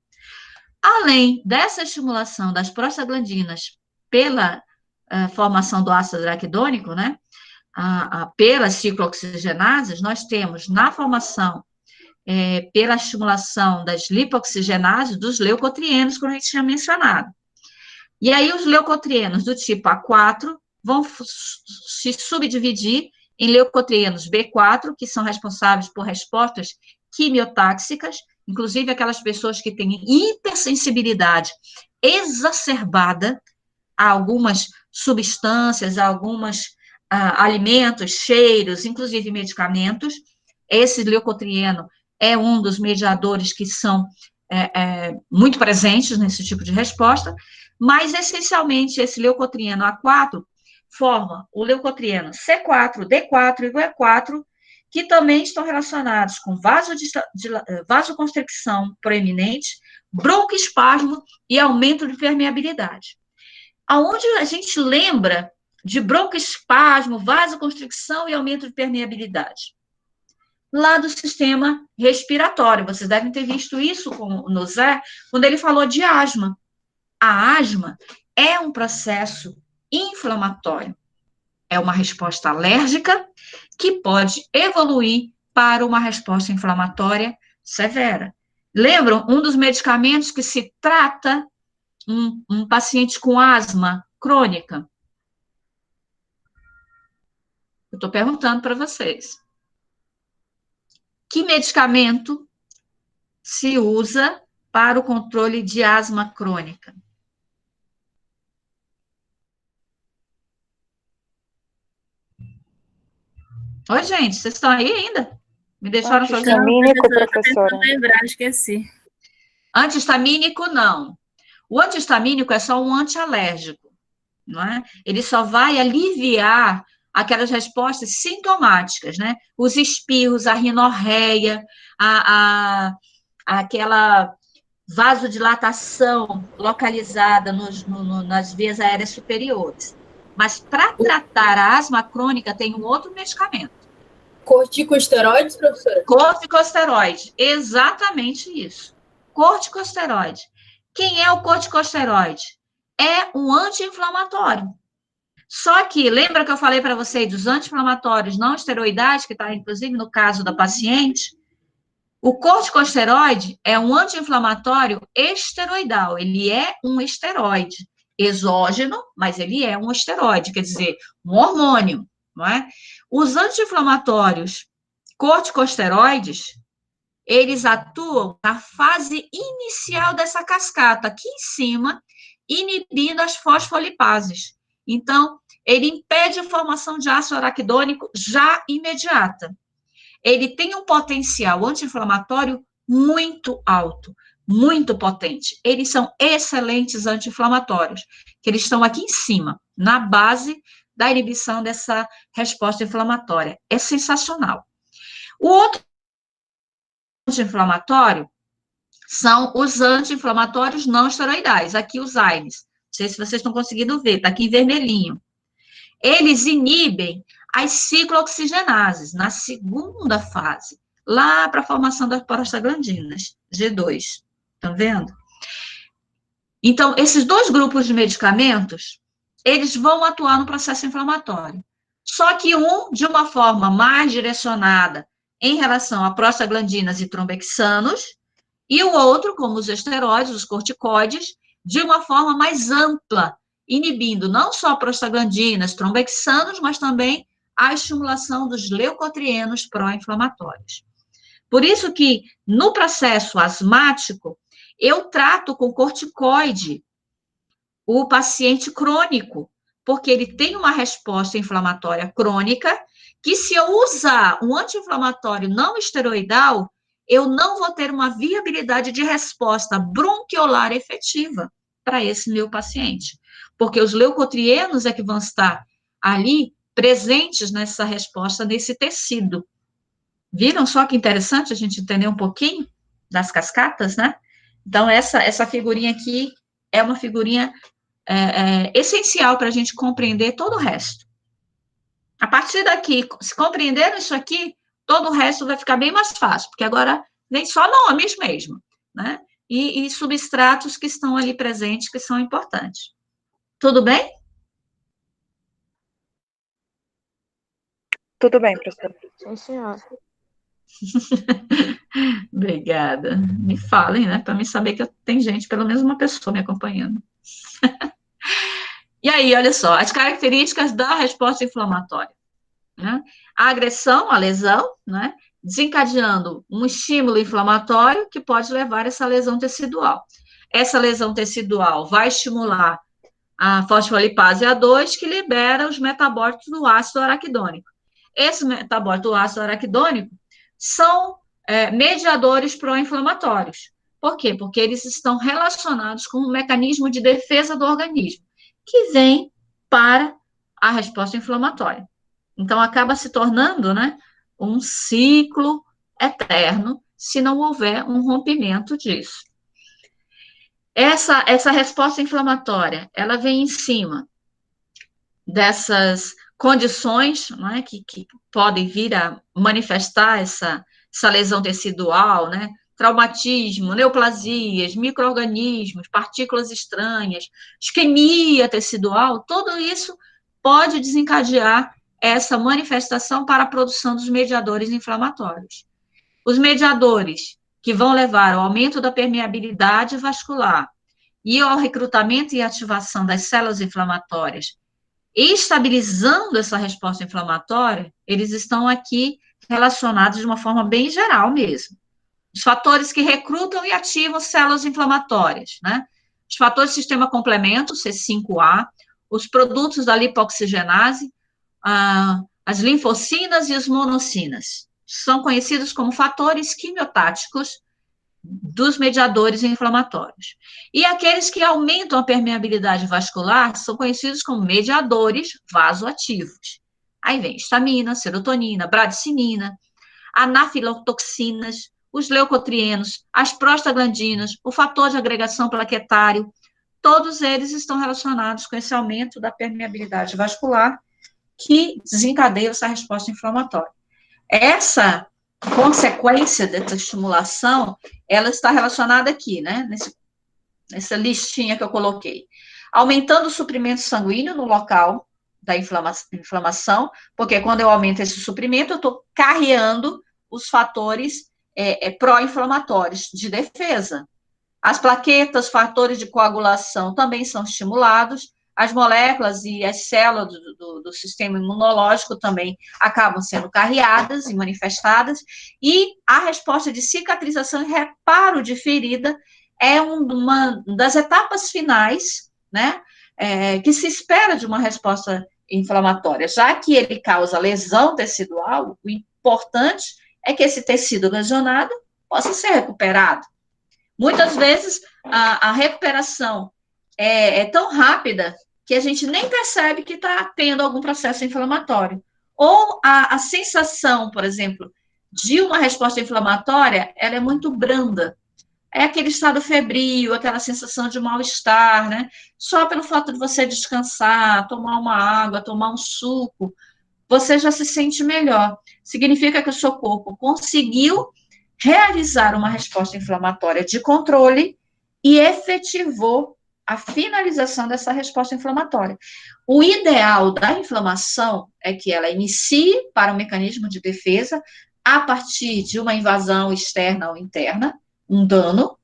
Além dessa estimulação das prostaglandinas pela formação do ácido araquidônico, né, pelas ciclooxigenases, nós temos na formação, pela estimulação das lipoxigenases, dos leucotrienos, como a gente tinha mencionado. E aí, os leucotrienos do tipo A4 vão se subdividir em leucotrienos B4, que são responsáveis por respostas quimiotáxicas, inclusive aquelas pessoas que têm hipersensibilidade exacerbada a algumas substâncias, a alguns alimentos, cheiros, inclusive medicamentos. Esse leucotrieno é um dos mediadores que são muito presentes nesse tipo de resposta, mas, essencialmente, esse leucotrieno A4 forma o leucotrieno C4, D4 e E4, que também estão relacionados com vasoconstricção proeminente, broncoespasmo e aumento de permeabilidade. Aonde a gente lembra de broncoespasmo, vasoconstricção e aumento de permeabilidade? Lá do sistema respiratório. Vocês devem ter visto isso no Zé, quando ele falou de asma. A asma é um processo inflamatório. É uma resposta alérgica que pode evoluir para uma resposta inflamatória severa. Lembram? Um dos medicamentos que se trata um paciente com asma crônica? Eu estou perguntando para vocês. Que medicamento se usa para o controle de asma crônica? Oi, gente, vocês estão aí ainda? Me deixaram sozinha? Anti-histamínico, professora. Tentando lembrar, esqueci. Anti-histamínico, não. O anti-histamínico é só um antialérgico, não é? Ele só vai aliviar aquelas respostas sintomáticas, né? Os espirros, a rinorreia, aquela vasodilatação localizada nas vias aéreas superiores. Mas para tratar a asma crônica tem um outro medicamento. Corticosteroides, professora? Corticosteroide, exatamente isso. Corticosteroide. Quem é o corticosteroide? É um anti-inflamatório. Só que, lembra que eu falei para vocês dos anti-inflamatórios não esteroidais, que está inclusive no caso da paciente? O corticosteroide é um anti-inflamatório esteroidal, ele é um esteroide exógeno, mas ele é um esteroide, quer dizer, um hormônio, não é? Os anti-inflamatórios corticosteroides, eles atuam na fase inicial dessa cascata, aqui em cima, inibindo as fosfolipases. Então, ele impede a formação de ácido araquidônico já imediata. Ele tem um potencial anti-inflamatório muito alto, muito potente. Eles são excelentes anti-inflamatórios, que eles estão aqui em cima, na base da inibição dessa resposta inflamatória. É sensacional. O outro anti-inflamatório são os anti-inflamatórios não esteroidais, aqui os AINES. Não sei se vocês estão conseguindo ver, está aqui em vermelhinho. Eles inibem as ciclooxigenases na segunda fase, lá para a formação das prostaglandinas, G2. Estão vendo? Então, esses dois grupos de medicamentos, eles vão atuar no processo inflamatório. Só que um, de uma forma mais direcionada em relação a prostaglandinas e trombexanos, e o outro, como os esteroides, os corticoides, de uma forma mais ampla, inibindo não só prostaglandinas, trombexanos, mas também a estimulação dos leucotrienos pró-inflamatórios. Por isso que, no processo asmático, eu trato com corticoide o paciente crônico, porque ele tem uma resposta inflamatória crônica, que se eu usar um anti-inflamatório não esteroidal, eu não vou ter uma viabilidade de resposta bronquiolar efetiva para esse meu paciente, porque os leucotrienos é que vão estar ali presentes nessa resposta, nesse tecido. Viram só que interessante a gente entender um pouquinho das cascatas, né? Então, essa figurinha aqui é uma figurinha essencial para a gente compreender todo o resto. A partir daqui, se compreendendo isso aqui, todo o resto vai ficar bem mais fácil, porque agora vem só nomes mesmo, né? E substratos que estão ali presentes, que são importantes. Tudo bem? Tudo bem, professora. Sim, senhora. Obrigada. Me falem, né? Para mim saber que tem gente, pelo menos uma pessoa me acompanhando. E aí, olha só, as características da resposta inflamatória. Né? A agressão, a lesão, né? Desencadeando um estímulo inflamatório que pode levar a essa lesão tecidual. Essa lesão tecidual vai estimular a fosfolipase A2, que libera os metabólitos do ácido araquidônico. Esses metabólitos do ácido araquidônico são mediadores pró-inflamatórios. Por quê? Porque eles estão relacionados com um mecanismo de defesa do organismo, que vem para a resposta inflamatória. Então, acaba se tornando, né, um ciclo eterno, se não houver um rompimento disso. Essa resposta inflamatória, ela vem em cima dessas condições, né, que podem vir a manifestar essa lesão tecidual, né, traumatismo, neoplasias, micro-organismos, partículas estranhas, isquemia tecidual, tudo isso pode desencadear essa manifestação para a produção dos mediadores inflamatórios. Os mediadores que vão levar ao aumento da permeabilidade vascular e ao recrutamento e ativação das células inflamatórias, estabilizando essa resposta inflamatória, eles estão aqui relacionados de uma forma bem geral mesmo. Os fatores que recrutam e ativam células inflamatórias, né? Os fatores do sistema complemento, C5A, os produtos da lipoxigenase, as linfocinas e as monocinas. São conhecidos como fatores quimiotáticos dos mediadores inflamatórios. E aqueles que aumentam a permeabilidade vascular são conhecidos como mediadores vasoativos. Aí vem histamina, serotonina, bradicinina, anafilotoxinas, os leucotrienos, as prostaglandinas, o fator de agregação plaquetário, todos eles estão relacionados com esse aumento da permeabilidade vascular que desencadeia essa resposta inflamatória. Essa consequência dessa estimulação, ela está relacionada aqui, né, nessa listinha que eu coloquei. Aumentando o suprimento sanguíneo no local da inflamação, porque quando eu aumento esse suprimento, eu estou carreando os fatores pró-inflamatórios de defesa. As plaquetas, fatores de coagulação também são estimulados, as moléculas e as células do sistema imunológico também acabam sendo carreadas e manifestadas, e a resposta de cicatrização e reparo de ferida é uma das etapas finais, né, que se espera de uma resposta inflamatória, já que ele causa lesão tecidual, o importante é que esse tecido lesionado possa ser recuperado. Muitas vezes a recuperação é tão rápida que a gente nem percebe que está tendo algum processo inflamatório. Ou a sensação, por exemplo, de uma resposta inflamatória, ela é muito branda. É aquele estado febril, aquela sensação de mal-estar, né? Só pelo fato de você descansar, tomar uma água, tomar um suco, você já se sente melhor. Significa que o seu corpo conseguiu realizar uma resposta inflamatória de controle e efetivou a finalização dessa resposta inflamatória. O ideal da inflamação é que ela inicie para um mecanismo de defesa a partir de uma invasão externa ou interna, um dano,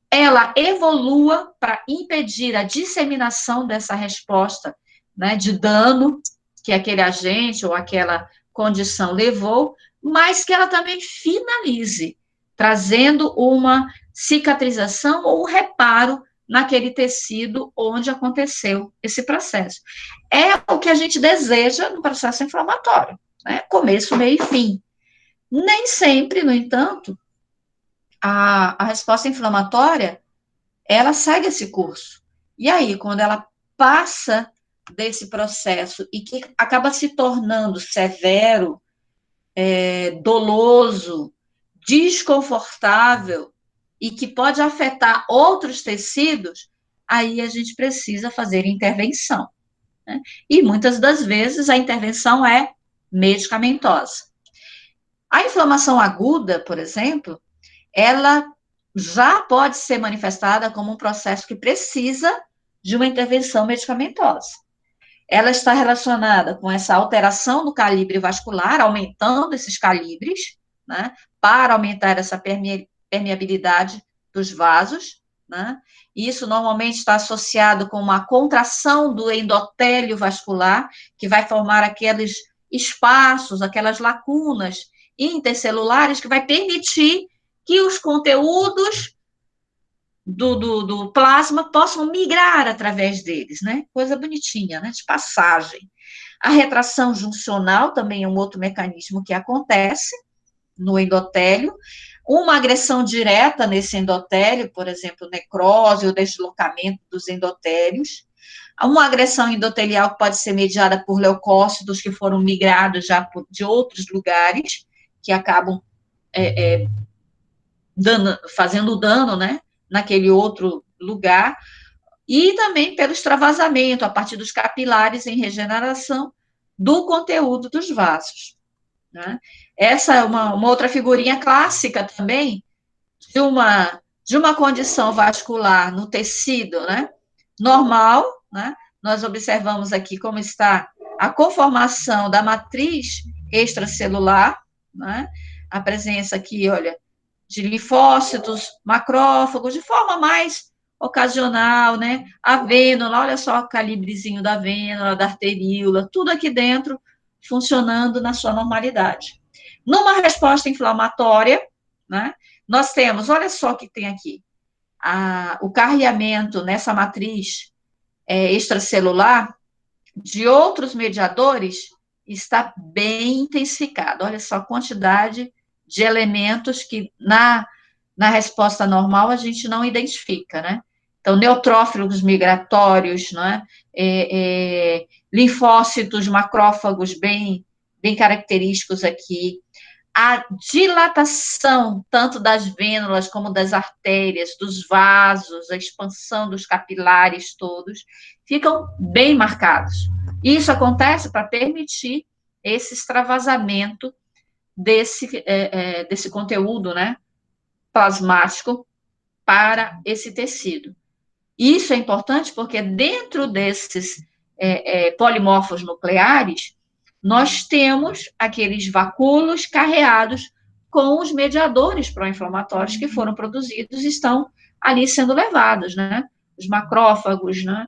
ela evolua para impedir a disseminação dessa resposta, né, de dano que aquele agente ou aquela condição levou, mas que ela também finalize, trazendo uma cicatrização ou reparo naquele tecido onde aconteceu esse processo. É o que a gente deseja no processo inflamatório, né? Começo, meio e fim. Nem sempre, no entanto, a resposta inflamatória, ela segue esse curso. E aí, quando ela passa desse processo e que acaba se tornando severo, doloso, desconfortável e que pode afetar outros tecidos, aí a gente precisa fazer intervenção, né? E muitas das vezes a intervenção é medicamentosa. A inflamação aguda, por exemplo, ela já pode ser manifestada como um processo que precisa de uma intervenção medicamentosa. Ela está relacionada com essa alteração do calibre vascular, aumentando esses calibres, né, para aumentar essa permeabilidade dos vasos, né? Isso normalmente está associado com uma contração do endotélio vascular, que vai formar aqueles espaços, aquelas lacunas intercelulares, que vai permitir que os conteúdos do plasma possam migrar através deles, né? Coisa bonitinha, né? De passagem. A retração juncional também é um outro mecanismo que acontece no endotélio. Uma agressão direta nesse endotélio, por exemplo, necrose ou deslocamento dos endotélios. Uma agressão endotelial que pode ser mediada por leucócitos que foram migrados já de outros lugares, que acabam fazendo dano, né, naquele outro lugar, e também pelo extravasamento, a partir dos capilares em regeneração do conteúdo dos vasos, né? Essa é uma outra figurinha clássica também de uma condição vascular no tecido, né, normal, né? Nós observamos aqui como está a conformação da matriz extracelular, né? A presença aqui, olha, de linfócitos, macrófagos, de forma mais ocasional, né? A vênula, olha só o calibrezinho da vênula, da arteríola, tudo aqui dentro funcionando na sua normalidade. Numa resposta inflamatória, né? Nós temos, olha só o que tem aqui, o carreamento nessa matriz extracelular de outros mediadores está bem intensificado. Olha só a quantidade de elementos que na resposta normal a gente não identifica, né? Então, neutrófilos migratórios, né? Linfócitos, macrófagos bem característicos aqui. A dilatação, tanto das vênulas como das artérias, dos vasos, a expansão dos capilares todos, ficam bem marcados. Isso acontece para permitir esse extravasamento desse conteúdo, né, plasmático para esse tecido. Isso é importante porque dentro desses polimorfos nucleares, nós temos aqueles vacúolos carreados com os mediadores pró-inflamatórios que foram produzidos e estão ali sendo levados, né? Os macrófagos, né?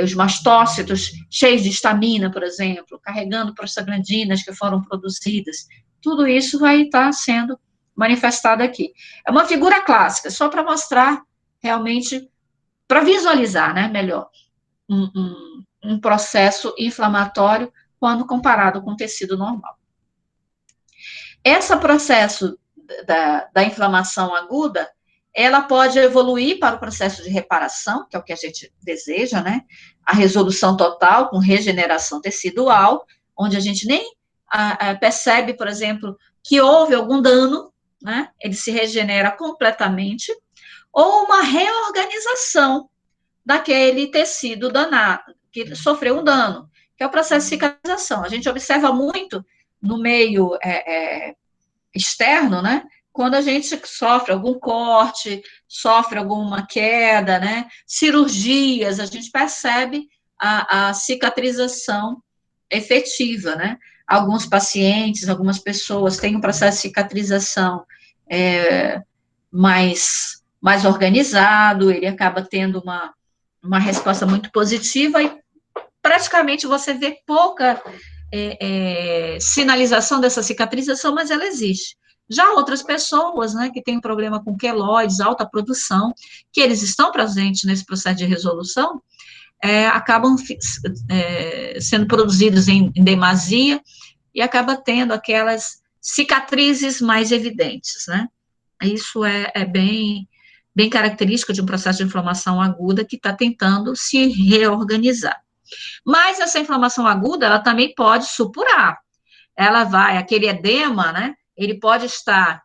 Os mastócitos cheios de histamina, por exemplo, carregando prostaglandinas que foram produzidas. Tudo isso vai estar sendo manifestado aqui. É uma figura clássica, só para mostrar realmente, para visualizar, né, melhor, um processo inflamatório quando comparado com o tecido normal. Esse processo da inflamação aguda, ela pode evoluir para o processo de reparação, que é o que a gente deseja, né? A resolução total com regeneração tecidual, onde a gente nem percebe, por exemplo, que houve algum dano, né? Ele se regenera completamente, ou uma reorganização daquele tecido danado, que sofreu um dano, que é o processo de cicatrização. A gente observa muito no meio externo, né? Quando a gente sofre algum corte, sofre alguma queda, né? Cirurgias, a gente percebe a cicatrização efetiva, né? Alguns pacientes, algumas pessoas têm um processo de cicatrização mais organizado, ele acaba tendo uma resposta muito positiva e praticamente você vê pouca sinalização dessa cicatrização, mas ela existe. Já outras pessoas, né, que têm problema com queloides, alta produção, que eles estão presentes nesse processo de resolução, acabam sendo produzidos em demasia e acaba tendo aquelas cicatrizes mais evidentes, né? Isso é bem característico de um processo de inflamação aguda que está tentando se reorganizar. Mas essa inflamação aguda, ela também pode supurar. ela vai, aquele edema, né, ele pode estar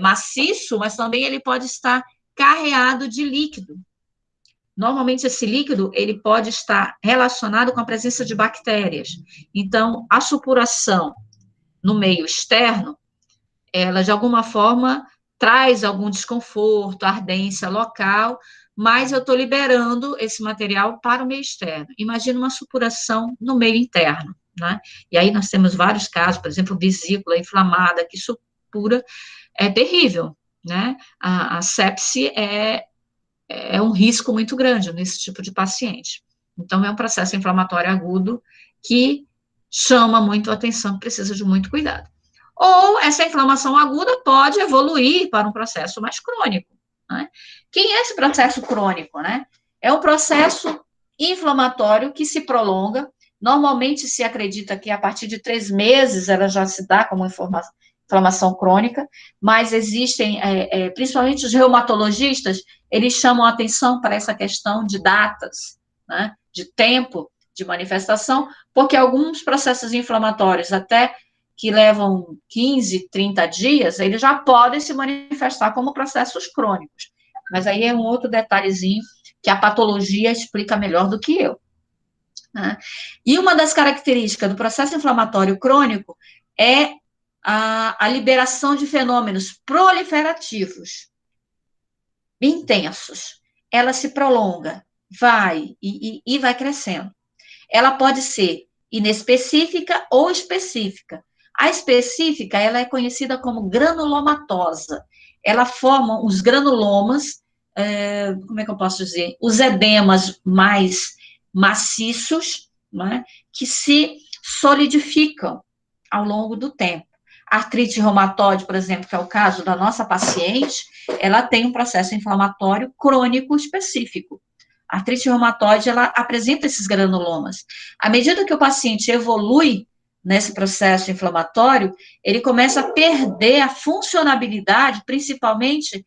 maciço, mas também ele pode estar carreado de líquido. Normalmente, esse líquido, ele pode estar relacionado com a presença de bactérias. Então, a supuração no meio externo, ela, de alguma forma, traz algum desconforto, ardência local, mas eu estou liberando esse material para o meio externo. Imagina uma supuração no meio interno, né? E aí nós temos vários casos, por exemplo, vesícula inflamada, que supura, é terrível, né? A sepse é um risco muito grande nesse tipo de paciente. Então, é um processo inflamatório agudo que chama muito a atenção, precisa de muito cuidado. Ou essa inflamação aguda pode evoluir para um processo mais crônico, né? Quem é esse processo crônico, né? É um processo inflamatório que se prolonga. Normalmente se acredita que a partir de 3 meses ela já se dá como inflamação crônica, mas existem, principalmente os reumatologistas, eles chamam a atenção para essa questão de datas, né, de tempo de manifestação, porque alguns processos inflamatórios, até que levam 15, 30 dias, eles já podem se manifestar como processos crônicos. Mas aí é um outro detalhezinho que a patologia explica melhor do que eu, né? E uma das características do processo inflamatório crônico é a liberação de fenômenos proliferativos intensos. Ela se prolonga, vai e vai crescendo. Ela pode ser inespecífica ou específica. A específica, ela é conhecida como granulomatosa. Ela forma os granulomas, como é que eu posso dizer? Os edemas mais maciços, né, que se solidificam ao longo do tempo. A artrite reumatoide, por exemplo, que é o caso da nossa paciente, ela tem um processo inflamatório crônico específico. A artrite reumatoide, ela apresenta esses granulomas. À medida que o paciente evolui nesse processo inflamatório, ele começa a perder a funcionabilidade, principalmente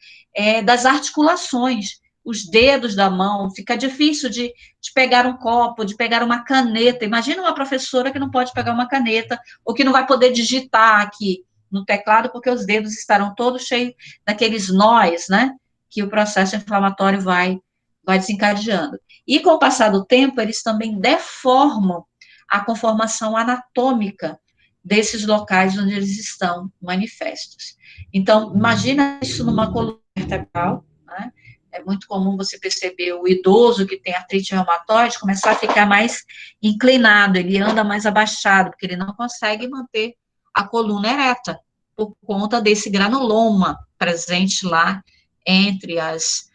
das articulações, os dedos da mão, fica difícil de pegar um copo, de pegar uma caneta. Imagina uma professora que não pode pegar uma caneta, ou que não vai poder digitar aqui no teclado, porque os dedos estarão todos cheios daqueles nós, né, que o processo inflamatório vai desencadeando. E com o passar do tempo, eles também deformam a conformação anatômica desses locais onde eles estão manifestos. Então, imagina isso numa coluna vertebral, né? É muito comum você perceber o idoso que tem artrite reumatoide começar a ficar mais inclinado, ele anda mais abaixado, porque ele não consegue manter a coluna ereta, por conta desse granuloma presente lá entre as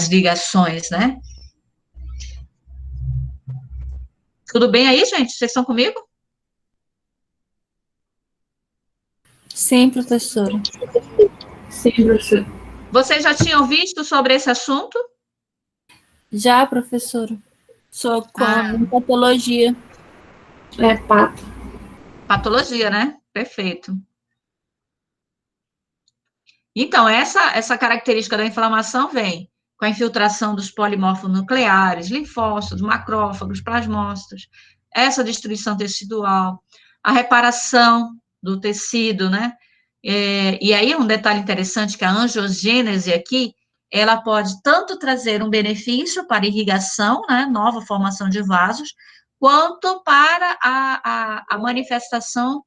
ligações, né? Tudo bem aí, gente? Vocês estão comigo? Sim, professora. Sim, professora. Vocês já tinham visto sobre esse assunto? Já, professora. Sou com patologia. Pato. Patologia, né? Perfeito. Então, essa característica da inflamação vem com a infiltração dos polimorfos nucleares, linfócitos, macrófagos, plasmócitos, essa destruição tecidual, a reparação do tecido, né? E aí, um detalhe interessante, que a angiogênese aqui, ela pode tanto trazer um benefício para irrigação, né, nova formação de vasos, quanto para a manifestação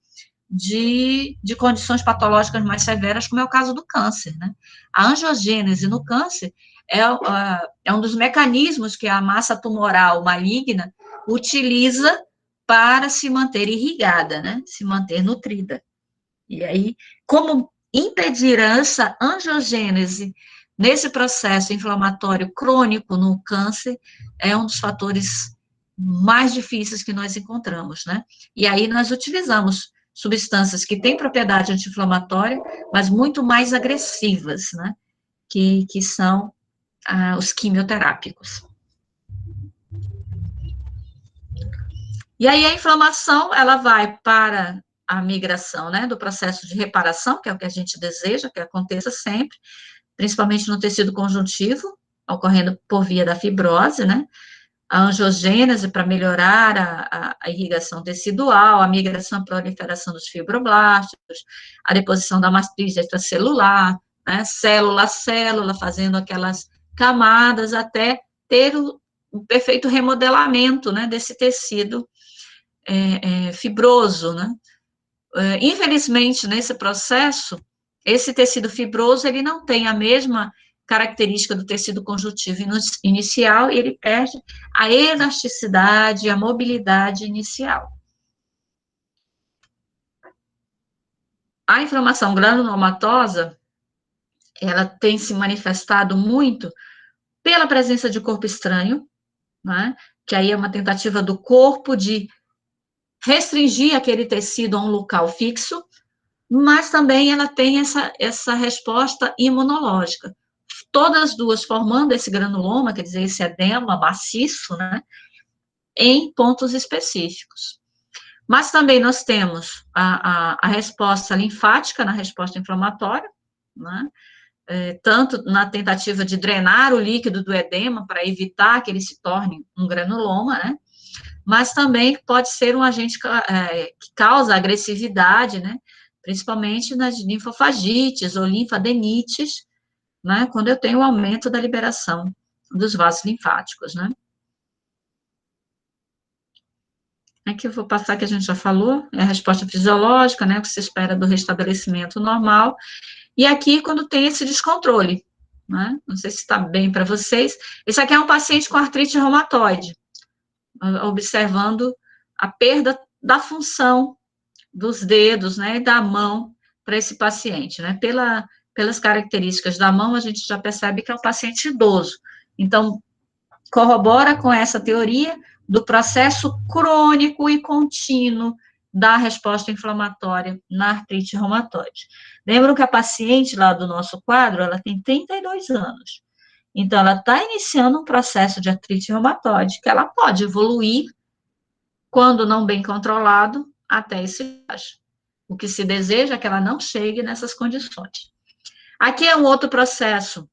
de condições patológicas mais severas, como é o caso do câncer, né? A angiogênese no câncer é um dos mecanismos que a massa tumoral maligna utiliza para se manter irrigada, né? Se manter nutrida. E aí, como impedir essa angiogênese nesse processo inflamatório crônico no câncer é um dos fatores mais difíceis que nós encontramos, né? E aí nós utilizamos substâncias que têm propriedade anti-inflamatória, mas muito mais agressivas, né? Que são os quimioterápicos. E aí a inflamação, ela vai para a migração, né, do processo de reparação, que é o que a gente deseja que aconteça sempre, principalmente no tecido conjuntivo, ocorrendo por via da fibrose, né, a angiogênese para melhorar a irrigação tecidual, a migração e proliferação dos fibroblastos, a deposição da matriz extracelular, né, célula a célula, fazendo aquelas camadas até ter o perfeito remodelamento, né, desse tecido fibroso, né. Infelizmente, nesse processo, esse tecido fibroso, ele não tem a mesma característica do tecido conjuntivo inicial, e ele perde a elasticidade, a mobilidade inicial. A inflamação granulomatosa, ela tem se manifestado muito pela presença de corpo estranho, né, que aí é uma tentativa do corpo de restringir aquele tecido a um local fixo, mas também ela tem essa resposta imunológica. Todas as duas formando esse granuloma, quer dizer, esse edema maciço, né, em pontos específicos. Mas também nós temos a resposta linfática na resposta inflamatória, né, tanto na tentativa de drenar o líquido do edema para evitar que ele se torne um granuloma, né, mas também pode ser um agente que causa agressividade, né, principalmente nas linfofagites ou linfadenites, né, quando eu tenho o aumento da liberação dos vasos linfáticos, né. Aqui eu vou passar que a gente já falou, é a resposta fisiológica, né, o que se espera do restabelecimento normal, e aqui quando tem esse descontrole, né, não sei se está bem para vocês, esse aqui é um paciente com artrite reumatoide, observando a perda da função dos dedos, né, e da mão para esse paciente, né, pelas características da mão, a gente já percebe que é um paciente idoso, então, corrobora com essa teoria do processo crônico e contínuo da resposta inflamatória na artrite reumatoide. Lembram que a paciente lá do nosso quadro, ela tem 32 anos, então ela está iniciando um processo de artrite reumatoide, que ela pode evoluir, quando não bem controlado, até esse estágio. O que se deseja é que ela não chegue nessas condições. Aqui é um outro processo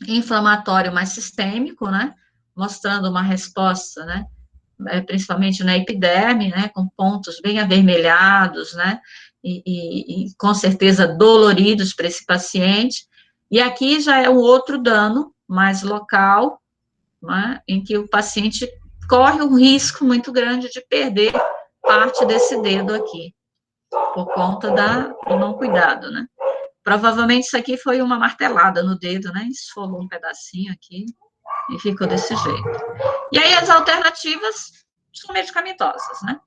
inflamatório mais sistêmico, né, mostrando uma resposta, né, principalmente na epiderme, né, com pontos bem avermelhados, né, e com certeza doloridos para esse paciente, e aqui já é um outro dano mais local, né, em que o paciente corre um risco muito grande de perder parte desse dedo aqui, por conta do não cuidado, né. Provavelmente isso aqui foi uma martelada no dedo, né, esfolou um pedacinho aqui e ficou desse jeito. E aí as alternativas são medicamentosas, né.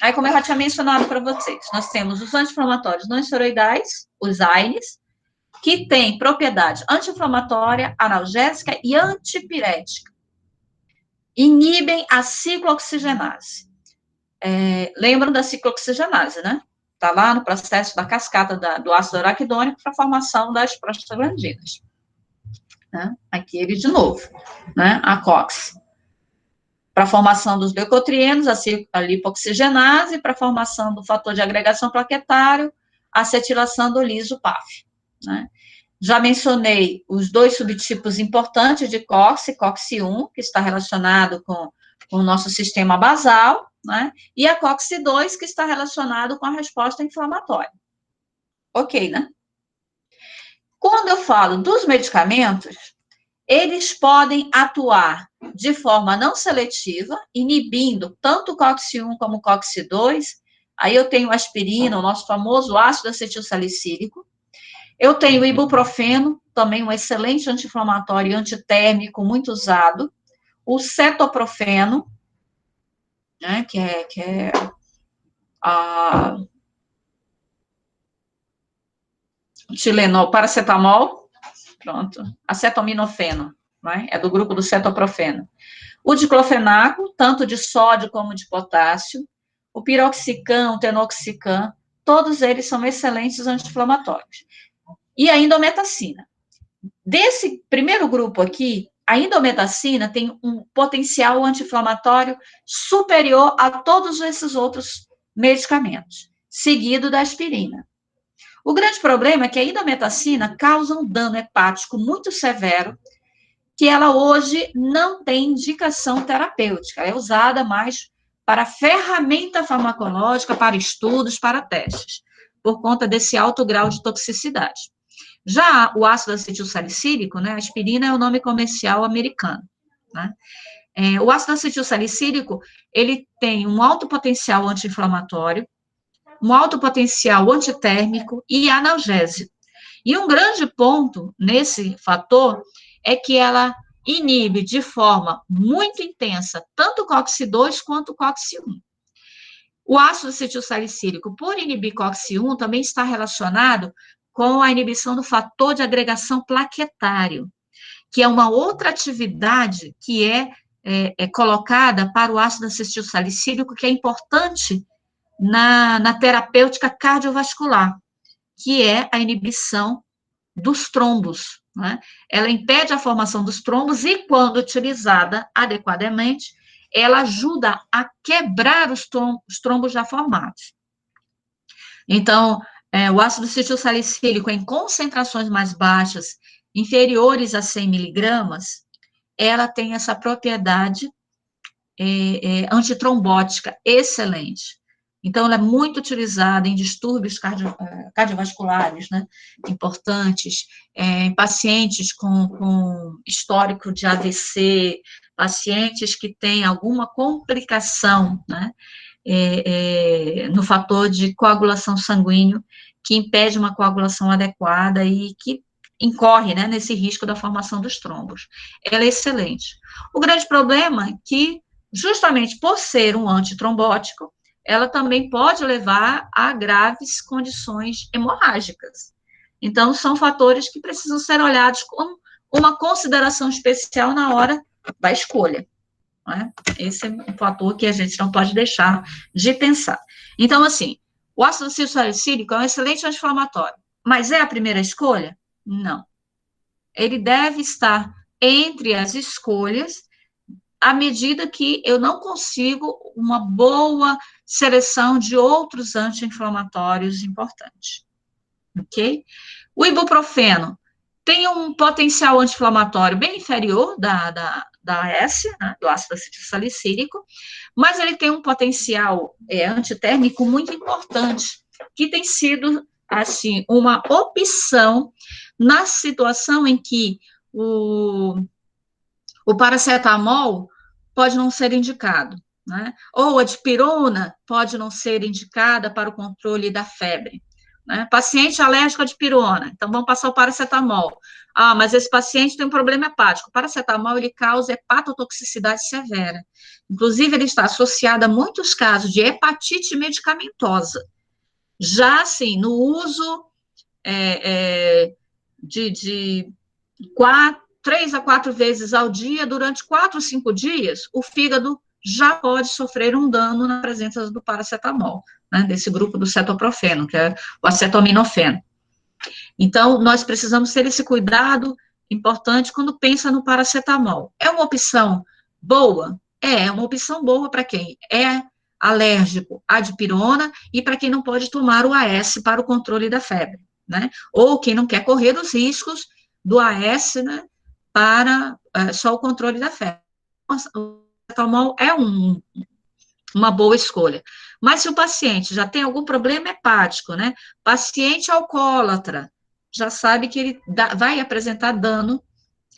Aí, como eu já tinha mencionado para vocês, nós temos os anti-inflamatórios não esteroidais, os AINES, que têm propriedade anti-inflamatória, analgésica e antipirética. Inibem a ciclooxigenase. Lembram da ciclooxigenase, né? Está lá no processo da cascata do ácido araquidônico para a formação das prostaglandinas. Né? Aqui ele de novo, né? A COX. Para a formação dos leucotrienos, a lipoxigenase, para a formação do fator de agregação plaquetário, a acetilação do liso-PAF. Né? Já mencionei os dois subtipos importantes de COX, COX-1, que está relacionado com o nosso sistema basal, né? E a COX-2, que está relacionado com a resposta inflamatória. Ok, né? Quando eu falo dos medicamentos, eles podem atuar de forma não seletiva, inibindo tanto o COX-1 como o COX-2. Aí eu tenho aspirina, o nosso famoso ácido acetilsalicílico. Eu tenho o ibuprofeno, também um excelente anti-inflamatório e antitérmico, muito usado. O cetoprofeno, né, que é a Tilenol, paracetamol, pronto, acetaminofeno, né, é do grupo do cetoprofeno. O diclofenaco, tanto de sódio como de potássio, o piroxicam, o tenoxicam, todos eles são excelentes anti-inflamatórios. E a indometacina. Desse primeiro grupo aqui, a indometacina tem um potencial anti-inflamatório superior a todos esses outros medicamentos, seguido da aspirina. O grande problema é que a indometacina causa um dano hepático muito severo que ela hoje não tem indicação terapêutica, é usada mais para ferramenta farmacológica, para estudos, para testes, por conta desse alto grau de toxicidade. Já o ácido acetilsalicílico, né, aspirina é o nome comercial americano, né? O ácido acetilsalicílico, ele tem um alto potencial anti-inflamatório, um alto potencial antitérmico e analgésico. E um grande ponto nesse fator é que ela inibe de forma muito intensa tanto o COX-2 quanto o COX-1. O ácido acetilsalicílico, por inibir COX-1, também está relacionado com a inibição do fator de agregação plaquetário, que é uma outra atividade que é colocada para o ácido acetilsalicílico, que é importante na terapêutica cardiovascular, que é a inibição dos trombos, né? Ela impede a formação dos trombos e, quando utilizada adequadamente, ela ajuda a quebrar os trombos já formados. Então, o ácido acetilsalicílico em concentrações mais baixas, inferiores a 100 miligramas, ela tem essa propriedade antitrombótica excelente. Então, ela é muito utilizada em distúrbios cardiovasculares, né, importantes, em pacientes com histórico de AVC, pacientes que têm alguma complicação, né, no fator de coagulação sanguíneo, que impede uma coagulação adequada e que incorre, né, nesse risco da formação dos trombos. Ela é excelente. O grande problema é que, justamente por ser um antitrombótico, ela também pode levar a graves condições hemorrágicas. Então, são fatores que precisam ser olhados com uma consideração especial na hora da escolha. Não é? Esse é um fator que a gente não pode deixar de pensar. Então, assim, o ácido acetilsalicílico é um excelente anti-inflamatório, mas é a primeira escolha? Não. Ele deve estar entre as escolhas à medida que eu não consigo uma boa seleção de outros anti-inflamatórios importantes, ok? O ibuprofeno tem um potencial anti-inflamatório bem inferior da AS, né, do ácido acetilsalicílico, mas ele tem um potencial antitérmico muito importante, que tem sido, assim, uma opção na situação em que o paracetamol pode não ser indicado, né? Ou a dipirona pode não ser indicada para o controle da febre, né? Paciente alérgico à dipirona, então vamos passar o paracetamol. Ah, mas esse paciente tem um problema hepático. O paracetamol, ele causa hepatotoxicidade severa. Inclusive, ele está associado a muitos casos de hepatite medicamentosa. Já, assim, no uso de 3 a 4 vezes ao dia, durante 4 ou 5 dias, o fígado já pode sofrer um dano na presença do paracetamol, né, desse grupo do cetoprofeno, que é o acetaminofeno. Então, nós precisamos ter esse cuidado importante quando pensa no paracetamol. É uma opção boa? É uma opção boa para quem é alérgico à dipirona e para quem não pode tomar o AS para o controle da febre, né? Ou quem não quer correr os riscos do AS, né, para só o controle da febre. O paracetamol é uma boa escolha. Mas se o paciente já tem algum problema hepático, né, paciente alcoólatra, já sabe que ele vai apresentar dano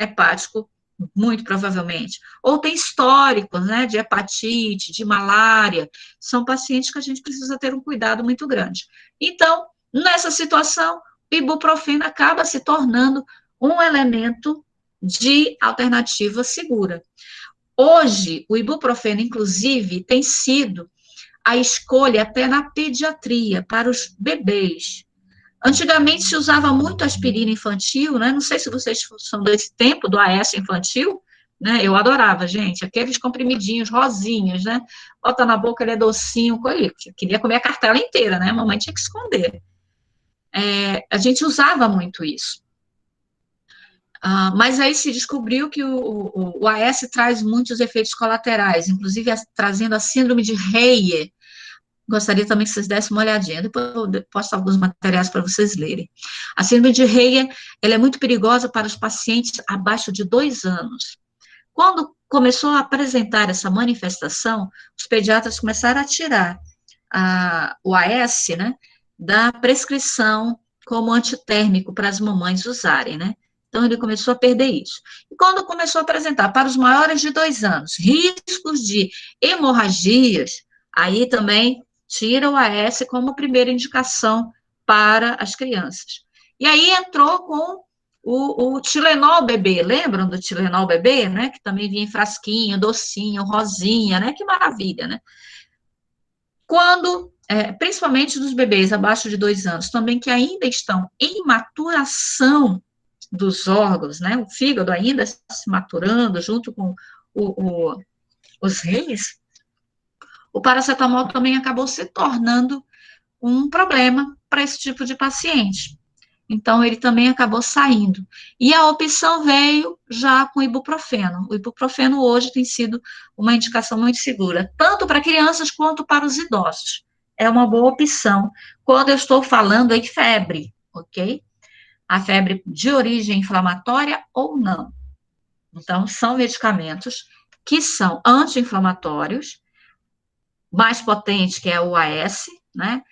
hepático, muito provavelmente. Ou tem históricos, né, de hepatite, de malária, são pacientes que a gente precisa ter um cuidado muito grande. Então, nessa situação, o ibuprofeno acaba se tornando um elemento de alternativa segura. Hoje, o ibuprofeno, inclusive, tem sido a escolha até na pediatria, para os bebês. Antigamente se usava muito aspirina infantil, né? Não sei se vocês são desse tempo, do AS infantil, né? Eu adorava, gente, aqueles comprimidinhos rosinhas, né? Bota na boca, ele é docinho, eu queria comer a cartela inteira, né? A mamãe tinha que esconder. A gente usava muito isso. Mas aí se descobriu que o AS traz muitos efeitos colaterais, inclusive trazendo a síndrome de Reyer, Gostaria também que vocês dessem uma olhadinha, depois eu posto alguns materiais para vocês lerem. A síndrome de Reye, ela é muito perigosa para os pacientes abaixo de 2 anos. Quando começou a apresentar essa manifestação, os pediatras começaram a tirar o AS, né, da prescrição como antitérmico para as mamães usarem, né? Então, ele começou a perder isso. E quando começou a apresentar para os maiores de 2 anos riscos de hemorragias, aí também tira o AS como primeira indicação para as crianças. E aí entrou com o Tilenol bebê, lembram do Tilenol bebê, né? Que também vinha em frasquinho, docinho, rosinha, né? Que maravilha, né? Quando, principalmente dos bebês abaixo de 2 anos, também que ainda estão em maturação dos órgãos, né? O fígado ainda está se maturando junto com os rins, o paracetamol também acabou se tornando um problema para esse tipo de paciente. Então, ele também acabou saindo. E a opção veio já com o ibuprofeno. O ibuprofeno hoje tem sido uma indicação muito segura, tanto para crianças quanto para os idosos. É uma boa opção quando eu estou falando em febre, ok? A febre de origem inflamatória ou não. Então, são medicamentos que são anti-inflamatórios, mais potente que é o AS, né?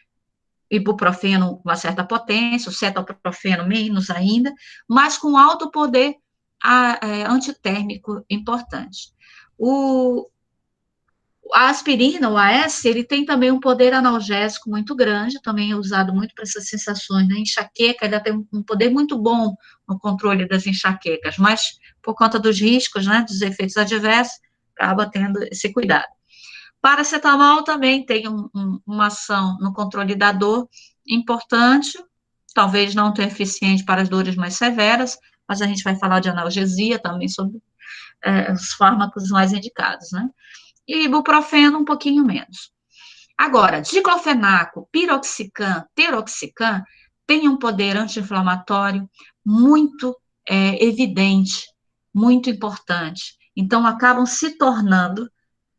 Ibuprofeno com uma certa potência, o cetoprofeno menos ainda, mas com alto poder antitérmico importante. A aspirina, o AS, ele tem também um poder analgésico muito grande, também é usado muito para essas sensações, né? Enxaqueca, ele tem um poder muito bom no controle das enxaquecas, mas por conta dos riscos, né, dos efeitos adversos, acaba tendo esse cuidado. Paracetamol também tem uma ação no controle da dor importante, talvez não tão eficiente para as dores mais severas, mas a gente vai falar de analgesia também, sobre os fármacos mais indicados, né? E ibuprofeno um pouquinho menos. Agora, diclofenaco, piroxicam, teroxicam, tem um poder anti-inflamatório muito evidente, muito importante. Então, acabam se tornando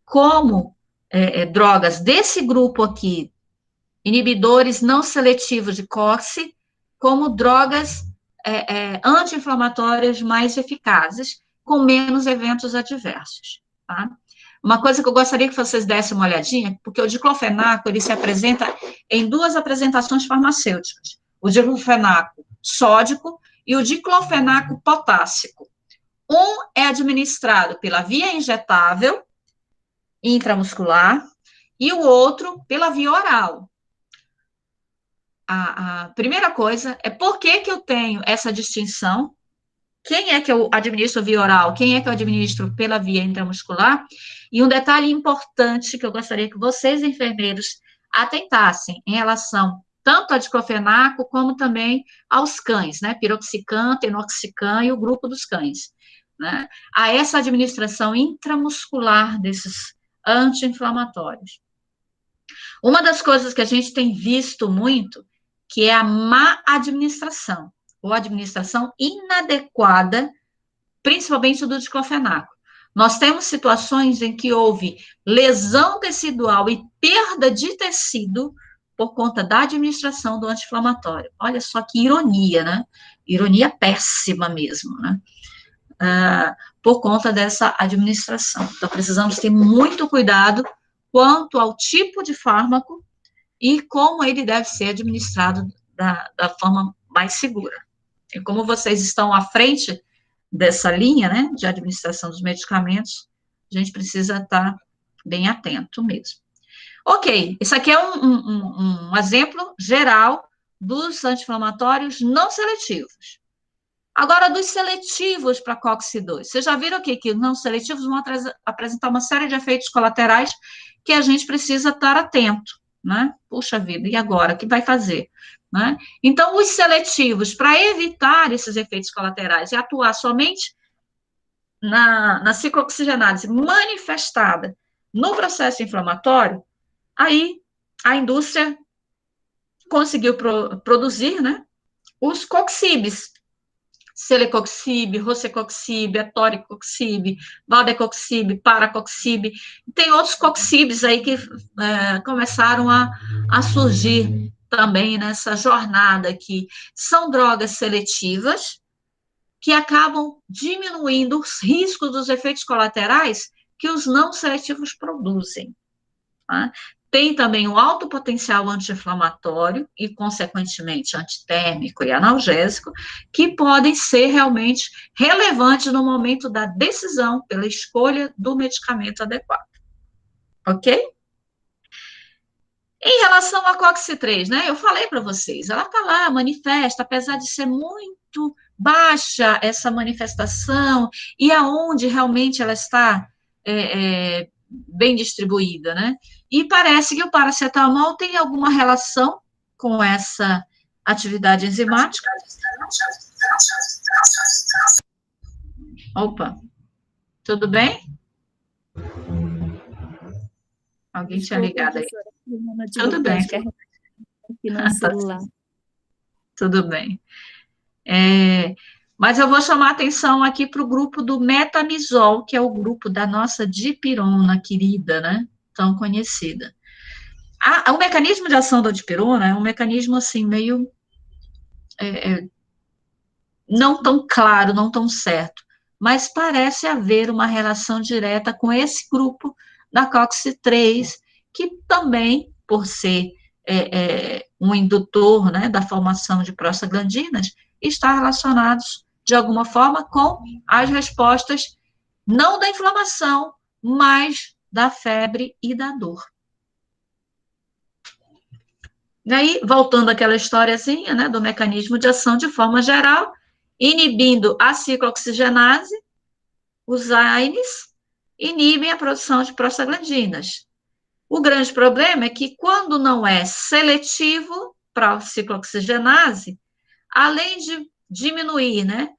como drogas desse grupo aqui, inibidores não seletivos de COX, como drogas anti-inflamatórias mais eficazes, com menos eventos adversos, tá? Uma coisa que eu gostaria que vocês dessem uma olhadinha, porque o diclofenaco, ele se apresenta em 2 apresentações farmacêuticas, o diclofenaco sódico e o diclofenaco potássico. Um é administrado pela via injetável, intramuscular, e o outro pela via oral. A primeira coisa é por que eu tenho essa distinção, quem é que eu administro via oral, quem é que eu administro pela via intramuscular, e um detalhe importante que eu gostaria que vocês, enfermeiros, atentassem em relação tanto a diclofenaco, como também aos cães, né, piroxicam, tenoxicam e o grupo dos cães, né, a essa administração intramuscular desses anti-inflamatórios. Uma das coisas que a gente tem visto muito, que é a má administração, ou administração inadequada, principalmente do diclofenaco. Nós temos situações em que houve lesão tecidual e perda de tecido por conta da administração do anti-inflamatório. Olha só que ironia, né? Ironia péssima mesmo, né? Por conta dessa administração. Então, precisamos ter muito cuidado quanto ao tipo de fármaco e como ele deve ser administrado da forma mais segura. E como vocês estão à frente dessa linha, né, de administração dos medicamentos, a gente precisa estar bem atento mesmo. Ok, isso aqui é um exemplo geral dos anti-inflamatórios não seletivos. Agora, dos seletivos para COX-2. Vocês já viram aqui que não seletivos vão apresentar uma série de efeitos colaterais que a gente precisa estar atento, né? Puxa vida, e agora? O que vai fazer? Né? Então, os seletivos, para evitar esses efeitos colaterais e atuar somente na ciclooxigenase manifestada no processo inflamatório, aí a indústria conseguiu produzir, né, os coxibes, celecoxib, rocecoxib, etoricoxib, valdecoxib, paracoxib. Tem outros coxibs aí que começaram a surgir também nessa jornada aqui. São drogas seletivas que acabam diminuindo os riscos dos efeitos colaterais que os não seletivos produzem. Tá? Tem também um alto potencial anti-inflamatório e, consequentemente, antitérmico e analgésico, que podem ser realmente relevantes no momento da decisão pela escolha do medicamento adequado. Ok? Em relação à COX-3, né, eu falei para vocês, ela está lá, manifesta, apesar de ser muito baixa essa manifestação, e aonde realmente ela está bem distribuída, né? E parece que o paracetamol tem alguma relação com essa atividade enzimática. Opa, tudo bem? Alguém tinha ligado aí? Tudo bem. Aqui no celular. Tudo bem. Mas eu vou chamar a atenção aqui para o grupo do metamizol, que é o grupo da nossa dipirona querida, né? Tão conhecida. O mecanismo de ação da dipirona é um mecanismo, assim, meio não tão claro, não tão certo, mas parece haver uma relação direta com esse grupo da COX-3, que também, por ser um indutor, né, da formação de prostaglandinas, está relacionado, de alguma forma, com as respostas, não da inflamação, mas da febre e da dor. E aí, voltando àquela historiazinha, né, do mecanismo de ação de forma geral, inibindo a ciclooxigenase, os AINES inibem a produção de prostaglandinas. O grande problema é que, quando não é seletivo para a ciclooxigenase, além de diminuir, né,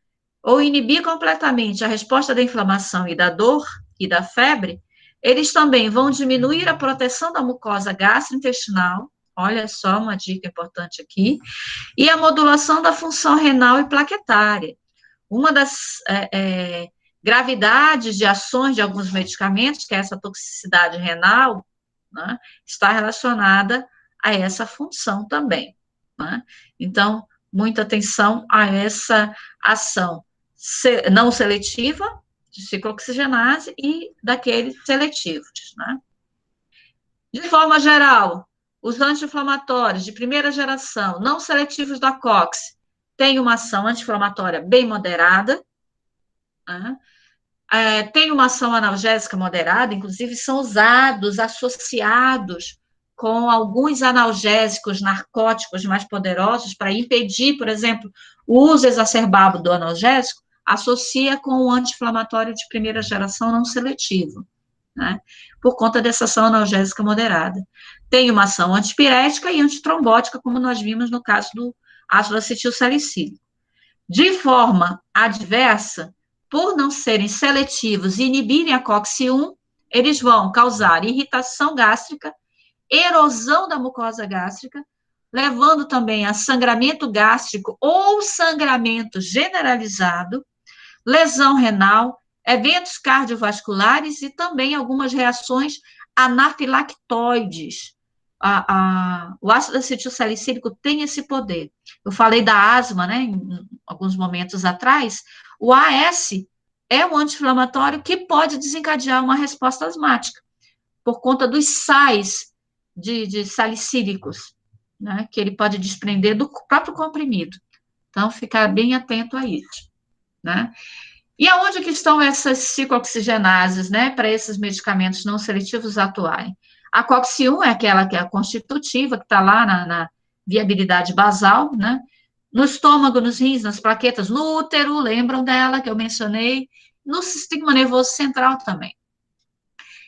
ou inibir completamente a resposta da inflamação e da dor e da febre, eles também vão diminuir a proteção da mucosa gastrointestinal, olha só uma dica importante aqui, e a modulação da função renal e plaquetária. Uma das gravidades de ações de alguns medicamentos, que é essa toxicidade renal, né, está relacionada a essa função também. Né? Então, muita atenção a essa ação não seletiva de ciclooxigenase e daqueles seletivos. Né? De forma geral, os anti-inflamatórios de primeira geração, não seletivos da COX, têm uma ação anti-inflamatória bem moderada, né? Tem uma ação analgésica moderada, inclusive são usados, associados com alguns analgésicos narcóticos mais poderosos para impedir, por exemplo, o uso exacerbado do analgésico, associa com o anti-inflamatório de primeira geração não seletivo, né? Por conta dessa ação analgésica moderada. Tem uma ação antipirética e antitrombótica, como nós vimos no caso do ácido acetilsalicílico. De forma adversa, por não serem seletivos e inibirem a COX-1, eles vão causar irritação gástrica, erosão da mucosa gástrica, levando também a sangramento gástrico ou sangramento generalizado, lesão renal, eventos cardiovasculares e também algumas reações anafilactoides. O ácido acetilsalicílico tem esse poder. Eu falei da asma, né, em alguns momentos atrás. O AS é um anti-inflamatório que pode desencadear uma resposta asmática, por conta dos sais de salicílicos, né, que ele pode desprender do próprio comprimido. Então, ficar bem atento a isso, né? E aonde que estão essas ciclooxigenases, né, para esses medicamentos não seletivos atuarem? A COX-1 é aquela que é a constitutiva, que está lá na viabilidade basal, né? No estômago, nos rins, nas plaquetas, no útero, lembram dela, que eu mencionei, no sistema nervoso central também.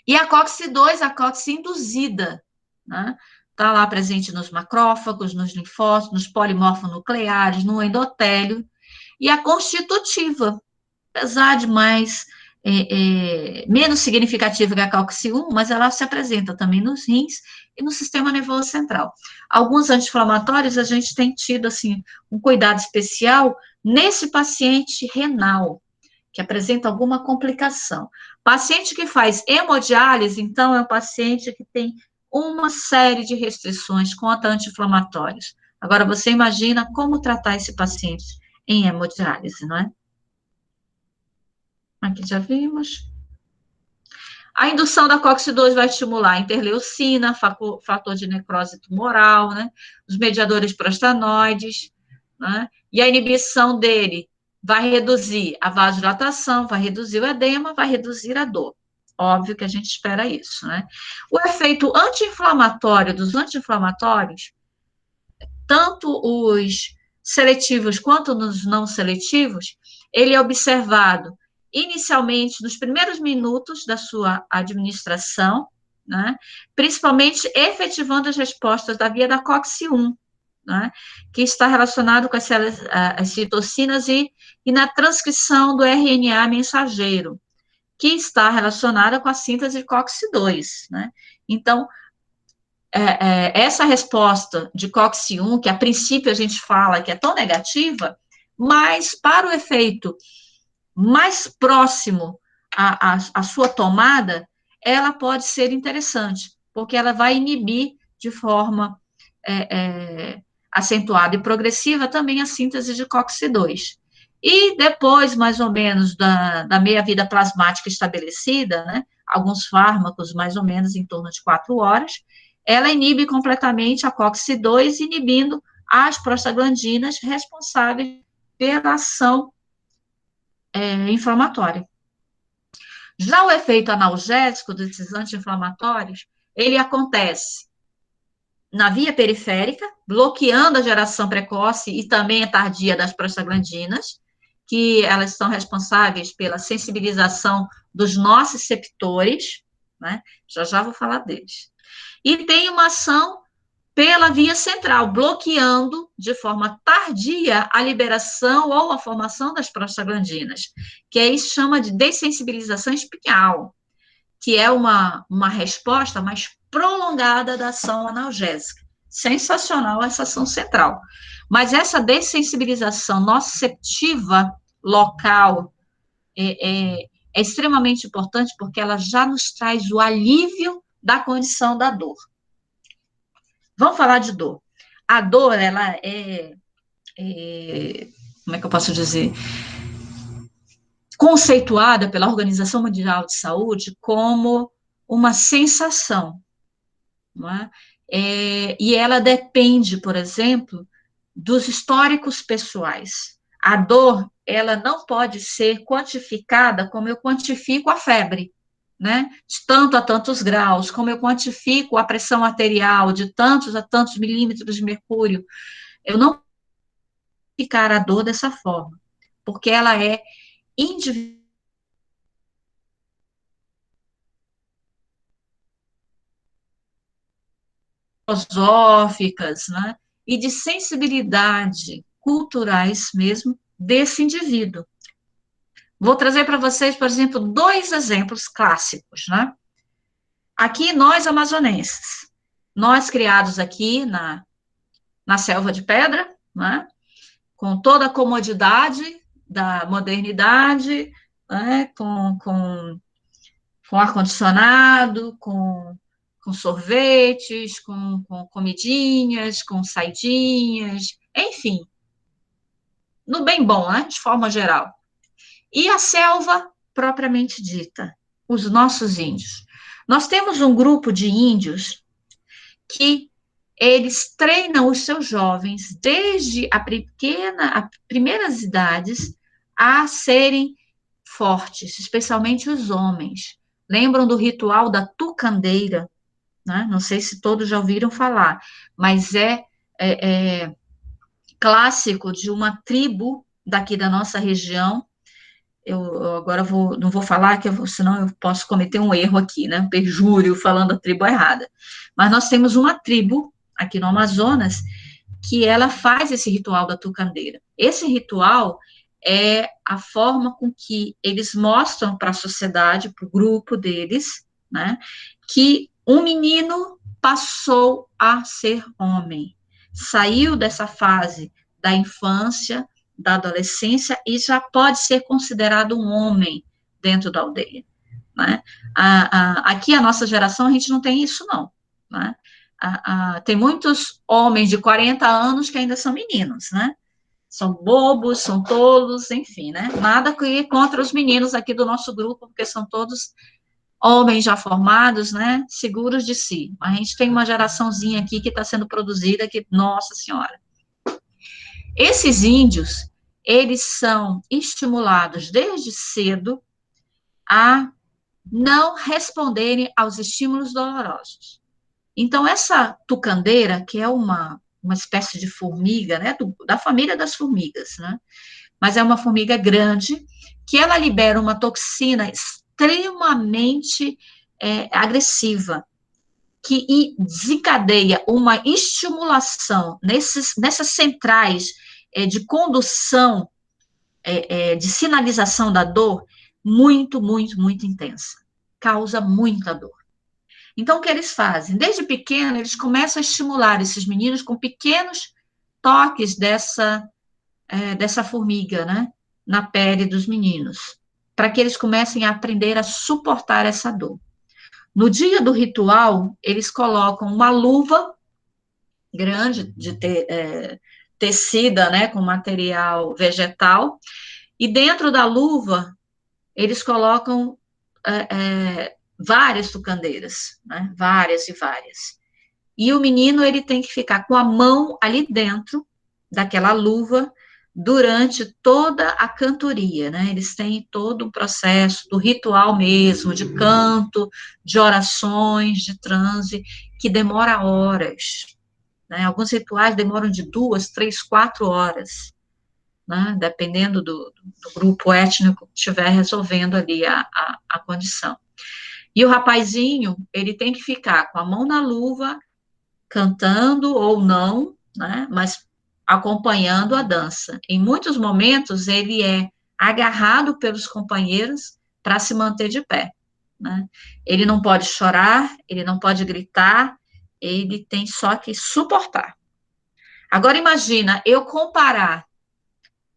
E a COX-2, a COX induzida, né? Está lá presente nos macrófagos, nos linfócitos, nos polimorfonucleares, no endotélio. E a constitutiva, apesar de mais menos significativa que a COX-1, mas ela se apresenta também nos rins e no sistema nervoso central. Alguns anti-inflamatórios a gente tem tido, assim, um cuidado especial nesse paciente renal, que apresenta alguma complicação. Paciente que faz hemodiálise, então, é um paciente que tem uma série de restrições quanto a anti-inflamatórios. Agora, você imagina como tratar esse paciente em hemodiálise, não é? Aqui já vimos. A indução da COX-2 vai estimular a interleucina, fator de necrose tumoral, né? Os mediadores prostanoides, né? E a inibição dele vai reduzir a vasodilatação, vai reduzir o edema, vai reduzir a dor. Óbvio que a gente espera isso, né? O efeito anti-inflamatório dos anti-inflamatórios, tanto os seletivos quanto nos não seletivos, ele é observado inicialmente nos primeiros minutos da sua administração, né, principalmente efetivando as respostas da via da COX-1, né, que está relacionado com as citocinas e na transcrição do RNA mensageiro, que está relacionada com a síntese de COX-2, né. Então, essa resposta de COX-1, que a princípio a gente fala que é tão negativa, mas para o efeito mais próximo à sua tomada, ela pode ser interessante, porque ela vai inibir de forma acentuada e progressiva também a síntese de COX-2. E depois, mais ou menos, da meia-vida plasmática estabelecida, né, alguns fármacos, mais ou menos em torno de 4 horas, ela inibe completamente a COX-2, inibindo as prostaglandinas responsáveis pela ação inflamatória. Já o efeito analgésico desses anti-inflamatórios, ele acontece na via periférica, bloqueando a geração precoce e também a tardia das prostaglandinas, que elas são responsáveis pela sensibilização dos nociceptores, né? Já vou falar deles. E tem uma ação pela via central, bloqueando de forma tardia a liberação ou a formação das prostaglandinas, que aí se chama de dessensibilização espinhal, que é uma resposta mais prolongada da ação analgésica. Sensacional essa ação central. Mas essa dessensibilização nociceptiva local é extremamente importante porque ela já nos traz o alívio da condição da dor. Vamos falar de dor. A dor, ela como é que eu posso dizer? Conceituada pela Organização Mundial de Saúde como uma sensação, não é? E ela depende, por exemplo, dos históricos pessoais. A dor, ela não pode ser quantificada como eu quantifico a febre, né? De tanto a tantos graus, como eu quantifico a pressão arterial, de tantos a tantos milímetros de mercúrio. Eu não ficar a dor dessa forma, porque ela é individual. Filosóficas, né? E de sensibilidade culturais mesmo desse indivíduo. Vou trazer para vocês, por exemplo, 2 exemplos clássicos, né? Aqui, nós amazonenses, nós criados aqui na selva de pedra, né? Com toda a comodidade da modernidade, né? Com ar-condicionado, com sorvetes, com comidinhas, com saidinhas, enfim, no bem bom, né, de forma geral. E a selva propriamente dita, os nossos índios. Nós temos um grupo de índios que eles treinam os seus jovens desde as primeiras idades a serem fortes, especialmente os homens. Lembram do ritual da tucandeira? Né? Não sei se todos já ouviram falar, mas é clássico de uma tribo daqui da nossa região. Eu agora não vou falar, senão eu posso cometer um erro aqui, né? Perjúrio, falando a tribo errada. Mas nós temos uma tribo aqui no Amazonas que ela faz esse ritual da tucandeira. Esse ritual é a forma com que eles mostram para a sociedade, para o grupo deles, né, que um menino passou a ser homem, saiu dessa fase da infância, da adolescência, e já pode ser considerado um homem dentro da aldeia, né? Aqui, a nossa geração, a gente não tem isso, não, né? Tem muitos homens de 40 anos que ainda são meninos, né? São bobos, são tolos, enfim, né? Nada que ir contra os meninos aqui do nosso grupo, porque são todos homens já formados, né? Seguros de si. A gente tem uma geraçãozinha aqui que está sendo produzida que, nossa senhora. Esses índios, eles são estimulados desde cedo a não responderem aos estímulos dolorosos. Então, essa tucandeira, que é uma espécie de formiga, né, da família das formigas, né, mas é uma formiga grande, que ela libera uma toxina extremamente agressiva, que desencadeia uma estimulação nessas centrais de condução, de sinalização da dor, muito, muito, muito intensa. Causa muita dor. Então, o que eles fazem? Desde pequeno, eles começam a estimular esses meninos com pequenos toques dessa formiga, né, na pele dos meninos, para que eles comecem a aprender a suportar essa dor. No dia do ritual, eles colocam uma luva grande, de tecida, né, com material vegetal, e dentro da luva, eles colocam várias tucandeiras, né, várias e várias. E o menino, ele tem que ficar com a mão ali dentro daquela luva durante toda a cantoria, né? Eles têm todo um processo do ritual mesmo, de canto, de orações, de transe, que demora horas, né? Alguns rituais demoram de 2, 3, 4 horas, né? Dependendo do grupo étnico que estiver resolvendo ali a condição. E o rapazinho, ele tem que ficar com a mão na luva, cantando ou não, né, mas acompanhando a dança. Em muitos momentos, ele é agarrado pelos companheiros para se manter de pé, né? Ele não pode chorar, ele não pode gritar, ele tem só que suportar. Agora, imagina eu comparar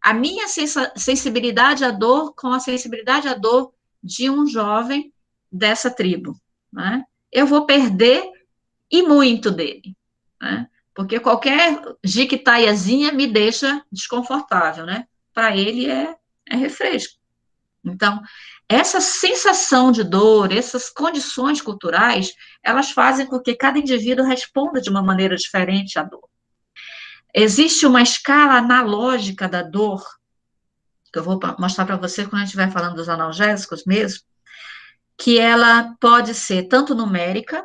a minha sensibilidade à dor com a sensibilidade à dor de um jovem dessa tribo, né? Eu vou perder e muito dele, né? Porque qualquer jiquitaiazinha me deixa desconfortável, né? Para ele é refresco. Então, essa sensação de dor, essas condições culturais, elas fazem com que cada indivíduo responda de uma maneira diferente à dor. Existe uma escala analógica da dor, que eu vou mostrar para você quando a gente estiver falando dos analgésicos mesmo, que ela pode ser tanto numérica,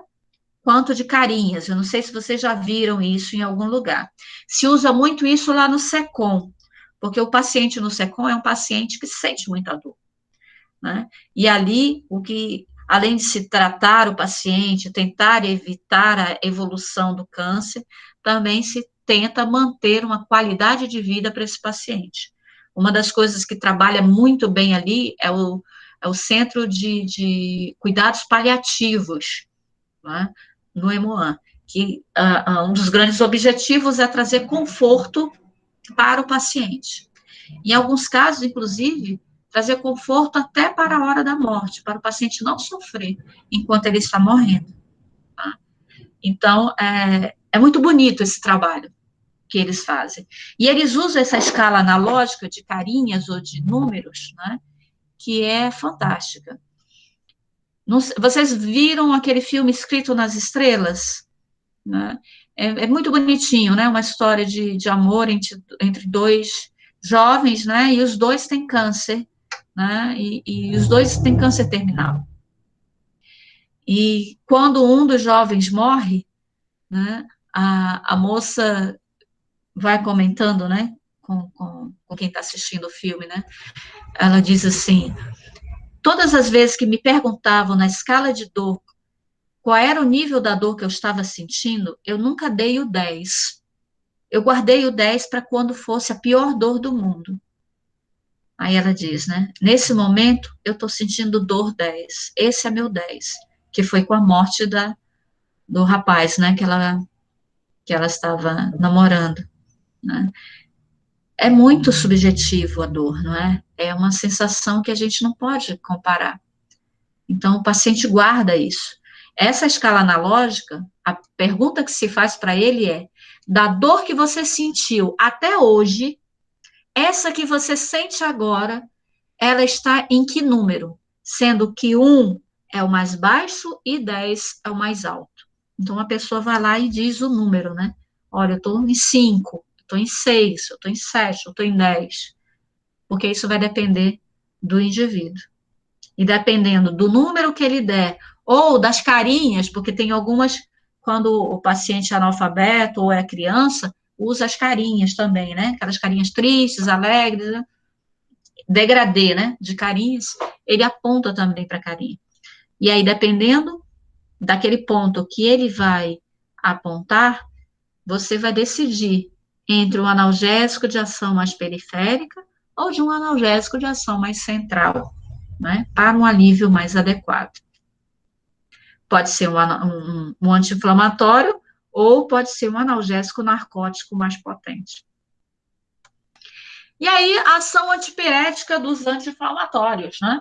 quanto de carinhas. Eu não sei se vocês já viram isso em algum lugar. Se usa muito isso lá no SECOM, porque o paciente no SECOM é um paciente que sente muita dor, né? E ali, além de se tratar o paciente, tentar evitar a evolução do câncer, também se tenta manter uma qualidade de vida para esse paciente. Uma das coisas que trabalha muito bem ali é o Centro de Cuidados Paliativos, né, no EMOAN, que um dos grandes objetivos é trazer conforto para o paciente. Em alguns casos, inclusive, trazer conforto até para a hora da morte, para o paciente não sofrer enquanto ele está morrendo. Tá? Então, é muito bonito esse trabalho que eles fazem. E eles usam essa escala analógica de carinhas ou de números, né, que é fantástica. Vocês viram aquele filme Escrito nas Estrelas? Né? É muito bonitinho, né? Uma história de amor entre dois jovens, né? E os dois têm câncer, né? E os dois têm câncer terminal. E quando um dos jovens morre, né? A moça vai comentando, né? Com quem está assistindo o filme, né? Ela diz assim: todas as vezes que me perguntavam na escala de dor qual era o nível da dor que eu estava sentindo, eu nunca dei o 10. Eu guardei o 10 para quando fosse a pior dor do mundo. Aí ela diz, né, nesse momento eu estou sentindo dor 10, esse é meu 10, que foi com a morte do rapaz, né, que ela estava namorando, né. É muito subjetivo a dor, não é? É uma sensação que a gente não pode comparar. Então, o paciente guarda isso. Essa escala analógica, a pergunta que se faz para ele é: da dor que você sentiu até hoje, essa que você sente agora, ela está em que número? Sendo que 1 é o mais baixo e 10 é o mais alto. Então, a pessoa vai lá e diz o número, né? Olha, eu estou em 5, eu estou em 6, eu estou em 7, eu estou em 10. Porque isso vai depender do indivíduo. E dependendo do número que ele der, ou das carinhas, porque tem algumas, quando o paciente é analfabeto ou é criança, usa as carinhas também, né? Aquelas carinhas tristes, alegres, né? Degradê, né? De carinhas, ele aponta também para a carinha. E aí, dependendo daquele ponto que ele vai apontar, você vai decidir entre um analgésico de ação mais periférica ou de um analgésico de ação mais central, né, para um alívio mais adequado. Pode ser um anti-inflamatório ou pode ser um analgésico narcótico mais potente. E aí, a ação antipirética dos anti-inflamatórios, né?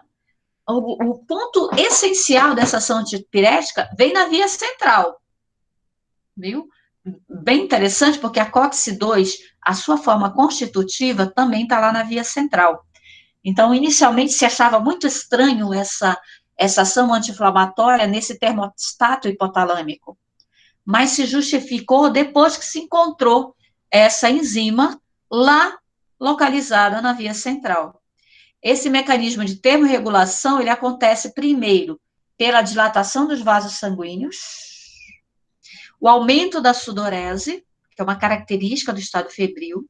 O ponto essencial dessa ação antipirética vem na via central, viu? Bem interessante, porque a COX-2, a sua forma constitutiva, também está lá na via central. Então, inicialmente, se achava muito estranho essa ação anti-inflamatória nesse termostato hipotalâmico, mas se justificou depois que se encontrou essa enzima lá localizada na via central. Esse mecanismo de termorregulação, ele acontece primeiro pela dilatação dos vasos sanguíneos, o aumento da sudorese, que é uma característica do estado febril,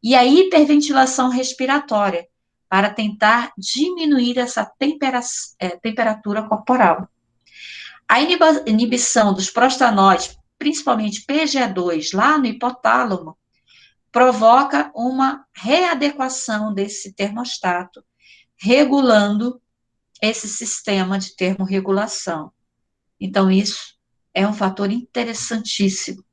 e a hiperventilação respiratória, para tentar diminuir essa temperatura corporal. A inibição dos prostanóides, principalmente PGE2, lá no hipotálamo, provoca uma readequação desse termostato, regulando esse sistema de termorregulação. Então, isso é um fator interessantíssimo.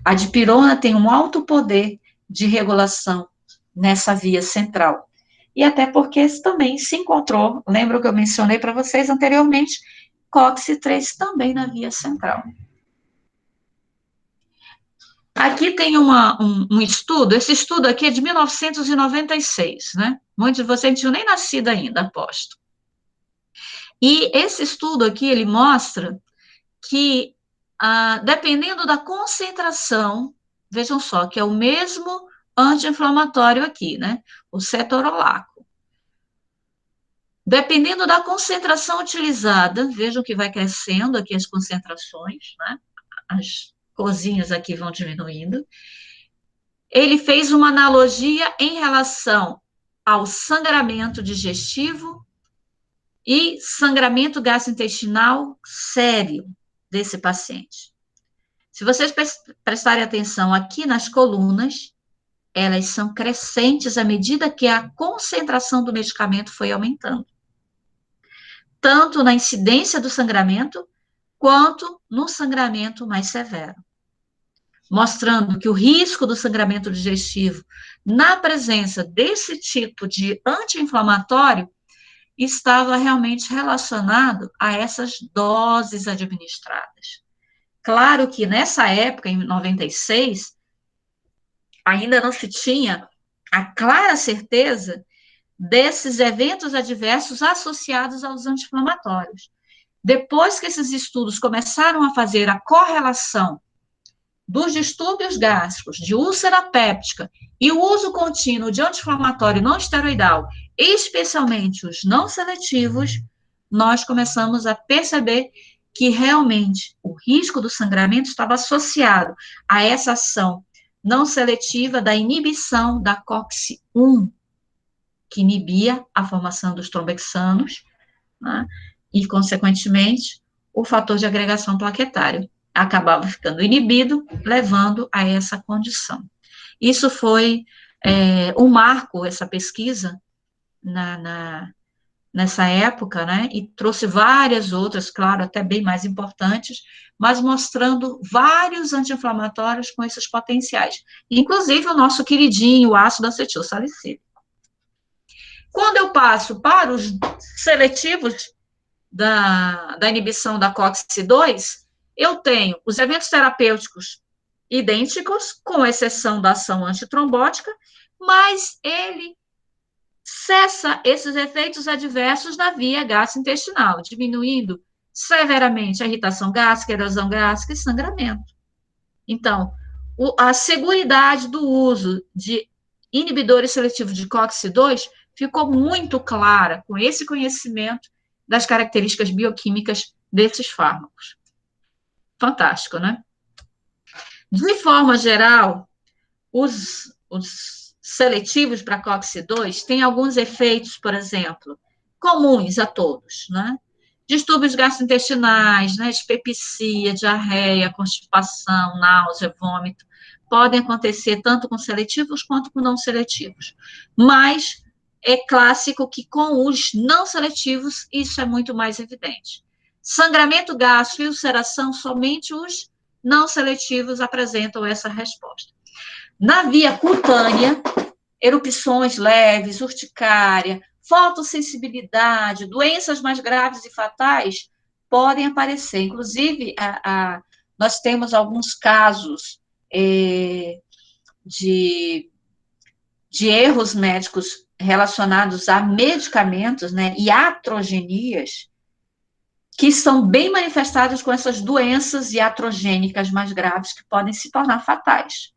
A dipirona tem um alto poder de regulação nessa via central. E até porque também se encontrou, lembra que eu mencionei para vocês anteriormente, COX-3 também na via central. Aqui tem um estudo, esse estudo aqui é de 1996, né? Muitos de vocês não tinham nem nascido ainda, aposto. E esse estudo aqui, ele mostra que, dependendo da concentração, vejam só, que é o mesmo anti-inflamatório aqui, né? O cetorolaco. Dependendo da concentração utilizada, vejam que vai crescendo aqui as concentrações, né? As corzinhas aqui vão diminuindo. Ele fez uma analogia em relação ao sangramento digestivo e sangramento gastrointestinal sério desse paciente. Se vocês prestarem atenção aqui nas colunas, elas são crescentes à medida que a concentração do medicamento foi aumentando. Tanto na incidência do sangramento, quanto no sangramento mais severo. Mostrando que o risco do sangramento digestivo, na presença desse tipo de anti-inflamatório, estava realmente relacionado a essas doses administradas. Claro que nessa época, em 96, ainda não se tinha a clara certeza desses eventos adversos associados aos anti-inflamatórios. Depois que esses estudos começaram a fazer a correlação dos distúrbios gástricos, de úlcera péptica e o uso contínuo de anti-inflamatório não esteroidal, especialmente os não seletivos, nós começamos a perceber que realmente o risco do sangramento estava associado a essa ação não seletiva da inibição da COX-1, que inibia a formação dos trombexanos, né, e, consequentemente, o fator de agregação plaquetária acabava ficando inibido, levando a essa condição. Isso foi um marco, essa pesquisa, nessa época, né, e trouxe várias outras, claro, até bem mais importantes, mas mostrando vários anti-inflamatórios com esses potenciais, inclusive o nosso queridinho, o ácido acetil salicílico. Quando eu passo para os seletivos da inibição da COX-2, eu tenho os eventos terapêuticos idênticos, com exceção da ação antitrombótica, mas ele cessa esses efeitos adversos na via gastrointestinal, diminuindo severamente a irritação gástrica, erosão gástrica e sangramento. Então, a seguridade do uso de inibidores seletivos de COX-2 ficou muito clara com esse conhecimento das características bioquímicas desses fármacos. Fantástico, né? De forma geral, os seletivos para COX-2 têm alguns efeitos, por exemplo, comuns a todos, né? Distúrbios gastrointestinais, né? Dispepsia, diarreia, constipação, náusea, vômito, podem acontecer tanto com seletivos quanto com não seletivos. Mas é clássico que com os não seletivos isso é muito mais evidente. Sangramento gástrico e ulceração, somente os não seletivos apresentam essa resposta. Na via cutânea, erupções leves, urticária, fotossensibilidade, doenças mais graves e fatais podem aparecer. Inclusive, nós temos alguns casos de erros médicos relacionados a medicamentos, né, e iatrogenias, que são bem manifestados com essas doenças iatrogênicas mais graves que podem se tornar fatais,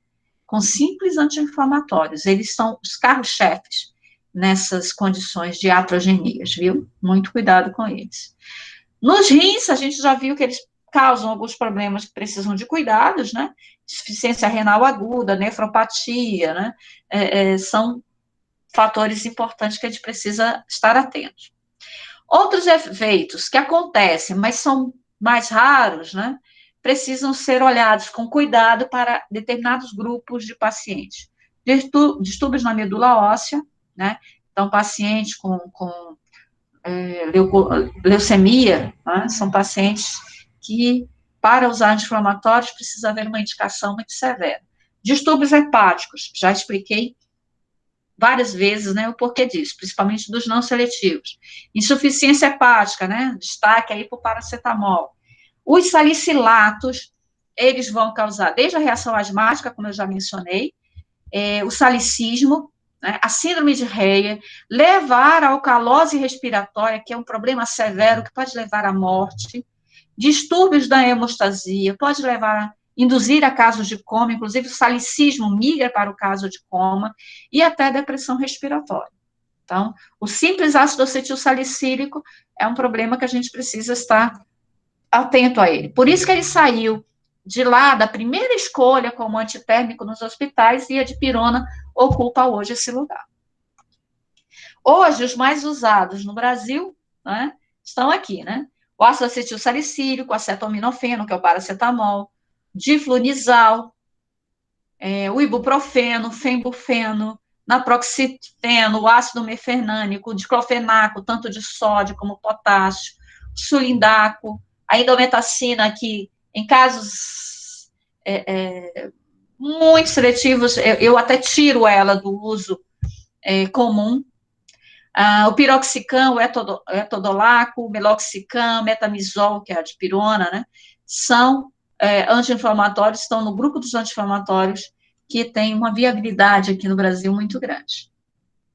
com simples anti-inflamatórios. Eles são os carros-chefes nessas condições de iatrogenias, viu? Muito cuidado com eles. Nos rins, a gente já viu que eles causam alguns problemas que precisam de cuidados, né? Insuficiência renal aguda, nefropatia, né? São fatores importantes que a gente precisa estar atento. Outros efeitos que acontecem, mas são mais raros, né, precisam ser olhados com cuidado para determinados grupos de pacientes. Distúrbios na medula óssea, né, então pacientes com leucemia, né, são pacientes que, para usar anti-inflamatórios, precisa haver uma indicação muito severa. Distúrbios hepáticos, já expliquei várias vezes, né, o porquê disso, principalmente dos não seletivos. Insuficiência hepática, né, destaque aí para o paracetamol. Os salicilatos, eles vão causar desde a reação asmática, como eu já mencionei, o salicismo, né, a síndrome de Reyer, levar à alcalose respiratória, que é um problema severo que pode levar à morte, distúrbios da hemostasia, pode induzir a casos de coma, inclusive o salicismo migra para o caso de coma, e até depressão respiratória. Então, o simples ácido acetil salicílico é um problema que a gente precisa estar atento a ele. Por isso que ele saiu de lá da primeira escolha como antitérmico nos hospitais, e a dipirona ocupa hoje esse lugar. Hoje, os mais usados no Brasil, né, estão aqui, né? O ácido acetil salicílico, acetaminofeno, que é o paracetamol, diflunisal, o ibuprofeno, fenbufeno, naproxifeno, o ácido mefenânico, o diclofenaco, tanto de sódio como potássio, sulindaco, a indometacina, que em casos muito seletivos, eu até tiro ela do uso comum. O piroxicam, o etodolaco, o meloxicam, metamizol, que é a dipirona, né, são anti-inflamatórios, estão no grupo dos anti-inflamatórios que tem uma viabilidade aqui no Brasil muito grande.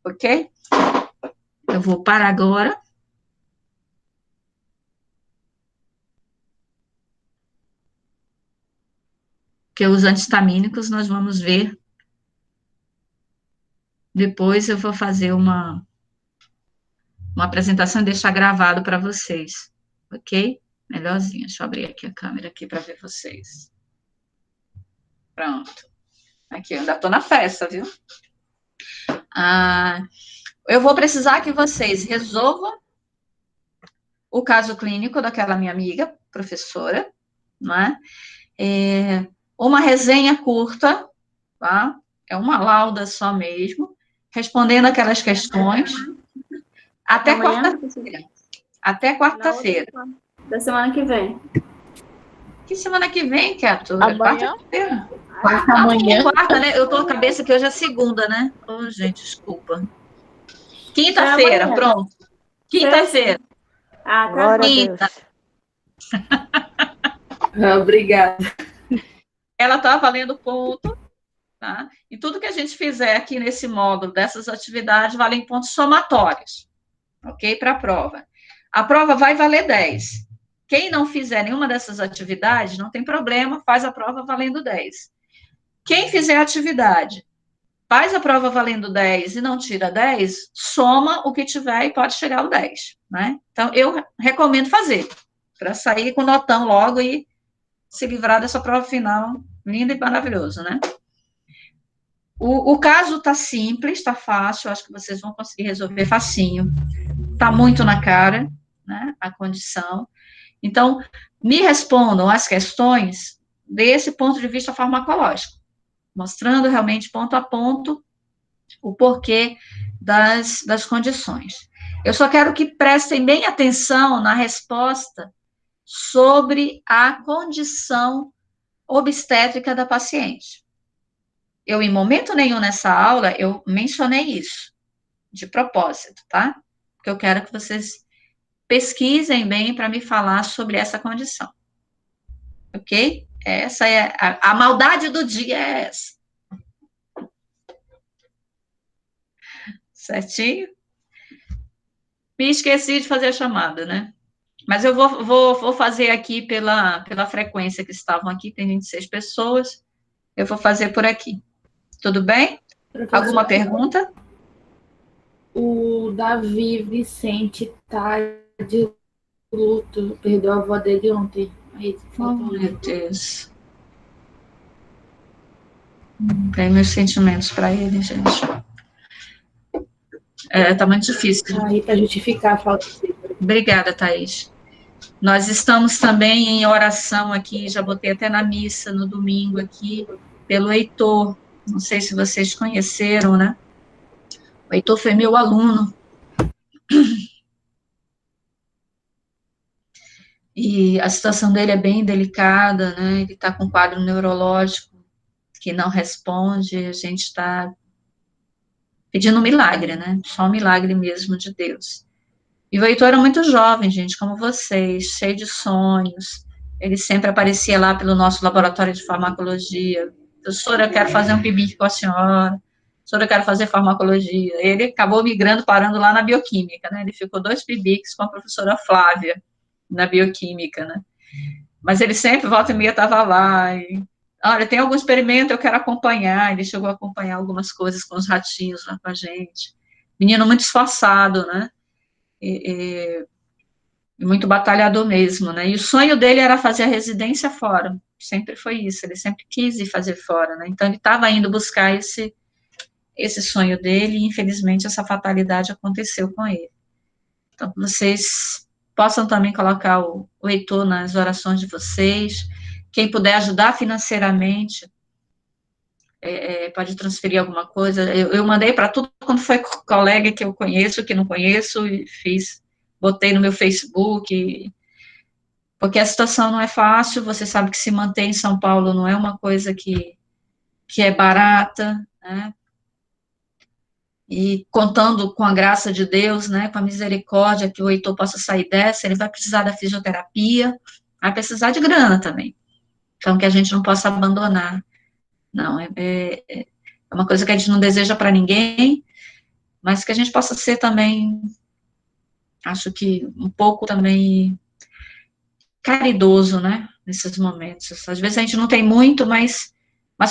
Ok? Eu vou parar agora. Porque os antihistamínicos nós vamos ver. Depois eu vou fazer uma apresentação e deixar gravado para vocês. Ok? Melhorzinho. Deixa eu abrir aqui a câmera aqui para ver vocês. Pronto. Aqui, eu ainda estou na festa, viu? Eu vou precisar que vocês resolvam o caso clínico daquela minha amiga, professora, né? Uma resenha curta, tá? É uma lauda só mesmo, respondendo aquelas questões. Até Amanhã? quarta-feira. Até Na quarta-feira. outra, da semana que vem. Que semana que vem, Keto? É Amanhã? quarta-feira. Quarta Amanhã é amanhã. quarta, né? Eu tô com a cabeça que hoje é segunda, né? Ô, gente, desculpa. Já é Quinta-feira, amanhã. pronto. Quinta-feira. Ah, tá Glória a bom. Deus. Quinta. Obrigada. Ela tá valendo ponto, tá? E tudo que a gente fizer aqui nesse módulo dessas atividades valem pontos somatórios, ok? Para a prova. A prova vai valer 10. Quem não fizer nenhuma dessas atividades, não tem problema, faz a prova valendo 10. Quem fizer a atividade, faz a prova valendo 10 e não tira 10, soma o que tiver e pode chegar ao 10, né? Então, eu recomendo fazer, para sair com notão logo e se livrar dessa prova final linda e maravilhosa, né? O caso está simples, está fácil, acho que vocês vão conseguir resolver facinho. Está muito na cara, né, a condição. Então, me respondam as questões desse ponto de vista farmacológico, mostrando realmente ponto a ponto o porquê das condições. Eu só quero que prestem bem atenção na resposta sobre a condição obstétrica da paciente. Eu, em momento nenhum nessa aula, eu mencionei isso, de propósito, tá? Porque eu quero que vocês pesquisem bem para me falar sobre essa condição. Ok? Essa é a maldade do dia, é essa. Certinho? Me esqueci de fazer a chamada, né? Mas eu vou fazer aqui pela frequência que estavam aqui, tem 26 pessoas, eu vou fazer por aqui. Tudo bem? Alguma pergunta? O Davi Vicente tá de luto, perdeu a avó dele ontem. Aí, Oh, meu Deus. Tem meus sentimentos para ele, gente. Tá muito difícil. aí para justificar a falta dele. Obrigada, Thaís. Nós estamos também em oração aqui, já botei até na missa no domingo aqui, pelo Heitor. Não sei se vocês conheceram, né? O Heitor foi meu aluno. E a situação dele é bem delicada, né? Ele está com um quadro neurológico que não responde, a gente está pedindo um milagre, né? Só um milagre mesmo de Deus. E o Heitor era muito jovem, gente, como vocês, cheio de sonhos. Ele sempre aparecia lá pelo nosso laboratório de farmacologia. Professora, eu quero fazer um PIBIC com a senhora. Professora, eu quero fazer farmacologia. Ele acabou migrando, parando lá na bioquímica, né? Ele ficou 2 PIBICs com a professora Flávia, na bioquímica, né? Mas ele sempre, volta e meia, estava lá. E, olha, tem algum experimento, eu quero acompanhar. Ele chegou a acompanhar algumas coisas com os ratinhos lá com a gente. Menino muito esforçado, né? Muito batalhador mesmo, né? E o sonho dele era fazer a residência fora. Sempre foi isso, ele sempre quis ir fazer fora, né? Então ele estava indo buscar esse sonho dele e infelizmente essa fatalidade aconteceu com ele. Então vocês possam também colocar o Heitor nas orações de vocês. Quem puder ajudar financeiramente, pode transferir alguma coisa. Eu mandei para tudo quando foi colega que eu conheço, que não conheço, e botei no meu Facebook. Porque a situação não é fácil, você sabe que se manter em São Paulo não é uma coisa que é barata, né? E contando com a graça de Deus, né, com a misericórdia, que o Heitor possa sair dessa, ele vai precisar da fisioterapia, vai precisar de grana também. Então, que a gente não possa abandonar. Não, é uma coisa que a gente não deseja para ninguém, mas que a gente possa ser também, acho que um pouco também caridoso, né, nesses momentos. Às vezes a gente não tem muito, mas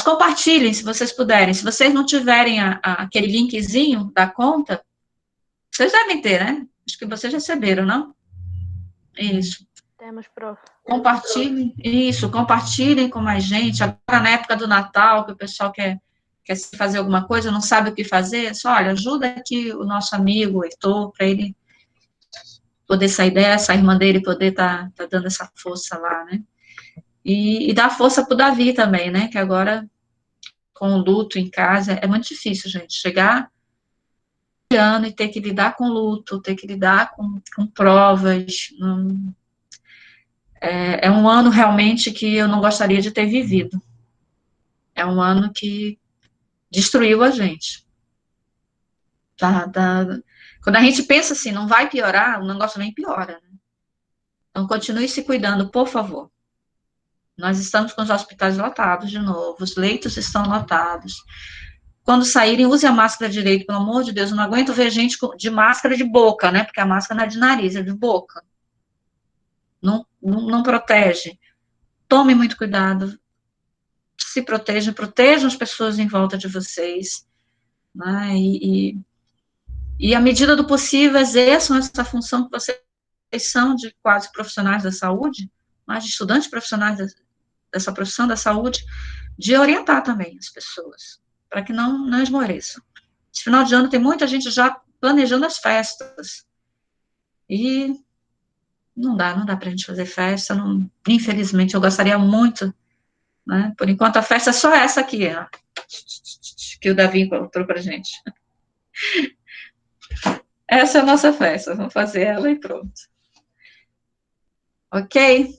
compartilhem, se vocês puderem. Se vocês não tiverem aquele linkzinho da conta, vocês devem ter, né? Acho que vocês receberam, não? Isso. Temos, prof. Compartilhem, isso, compartilhem com mais gente. Agora, na época do Natal, que o pessoal quer fazer alguma coisa, não sabe o que fazer, só, olha, ajuda aqui o nosso amigo, o Heitor, para ele poder sair dessa, a irmã dele poder estar dando essa força lá, né? E dar força para o Davi também, né? Que agora, com o luto em casa, é muito difícil, gente. Chegar ano e ter que lidar com luto, ter que lidar com provas. É um ano realmente que eu não gostaria de ter vivido. É um ano que destruiu a gente. Quando a gente pensa assim, não vai piorar, o negócio nem piora. Né? Então, continue se cuidando, por favor. Nós estamos com os hospitais lotados de novo, os leitos estão lotados. Quando saírem, use a máscara direito, pelo amor de Deus. Eu não aguento ver gente de máscara de boca, né? Porque a máscara não é de nariz, é de boca. Não protege. Tome muito cuidado. Se protejam as pessoas em volta de vocês. Né? E à medida do possível, exerçam essa função que vocês são de quase profissionais da saúde, mas de estudantes profissionais dessa profissão da saúde, de orientar também as pessoas, para que não esmoreçam. Esse final de ano tem muita gente já planejando as festas, e não dá para a gente fazer festa, infelizmente, eu gostaria muito, né? Por enquanto a festa é só essa aqui, ó, que o Davi encontrou para a gente. Essa é a nossa festa, vamos fazer ela e pronto. Ok?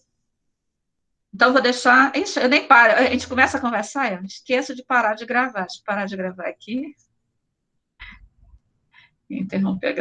Então, vou deixar... Ixi, eu nem paro, a gente começa a conversar, eu esqueço de parar de gravar. Deixa eu parar de gravar aqui. Interromper a gravação.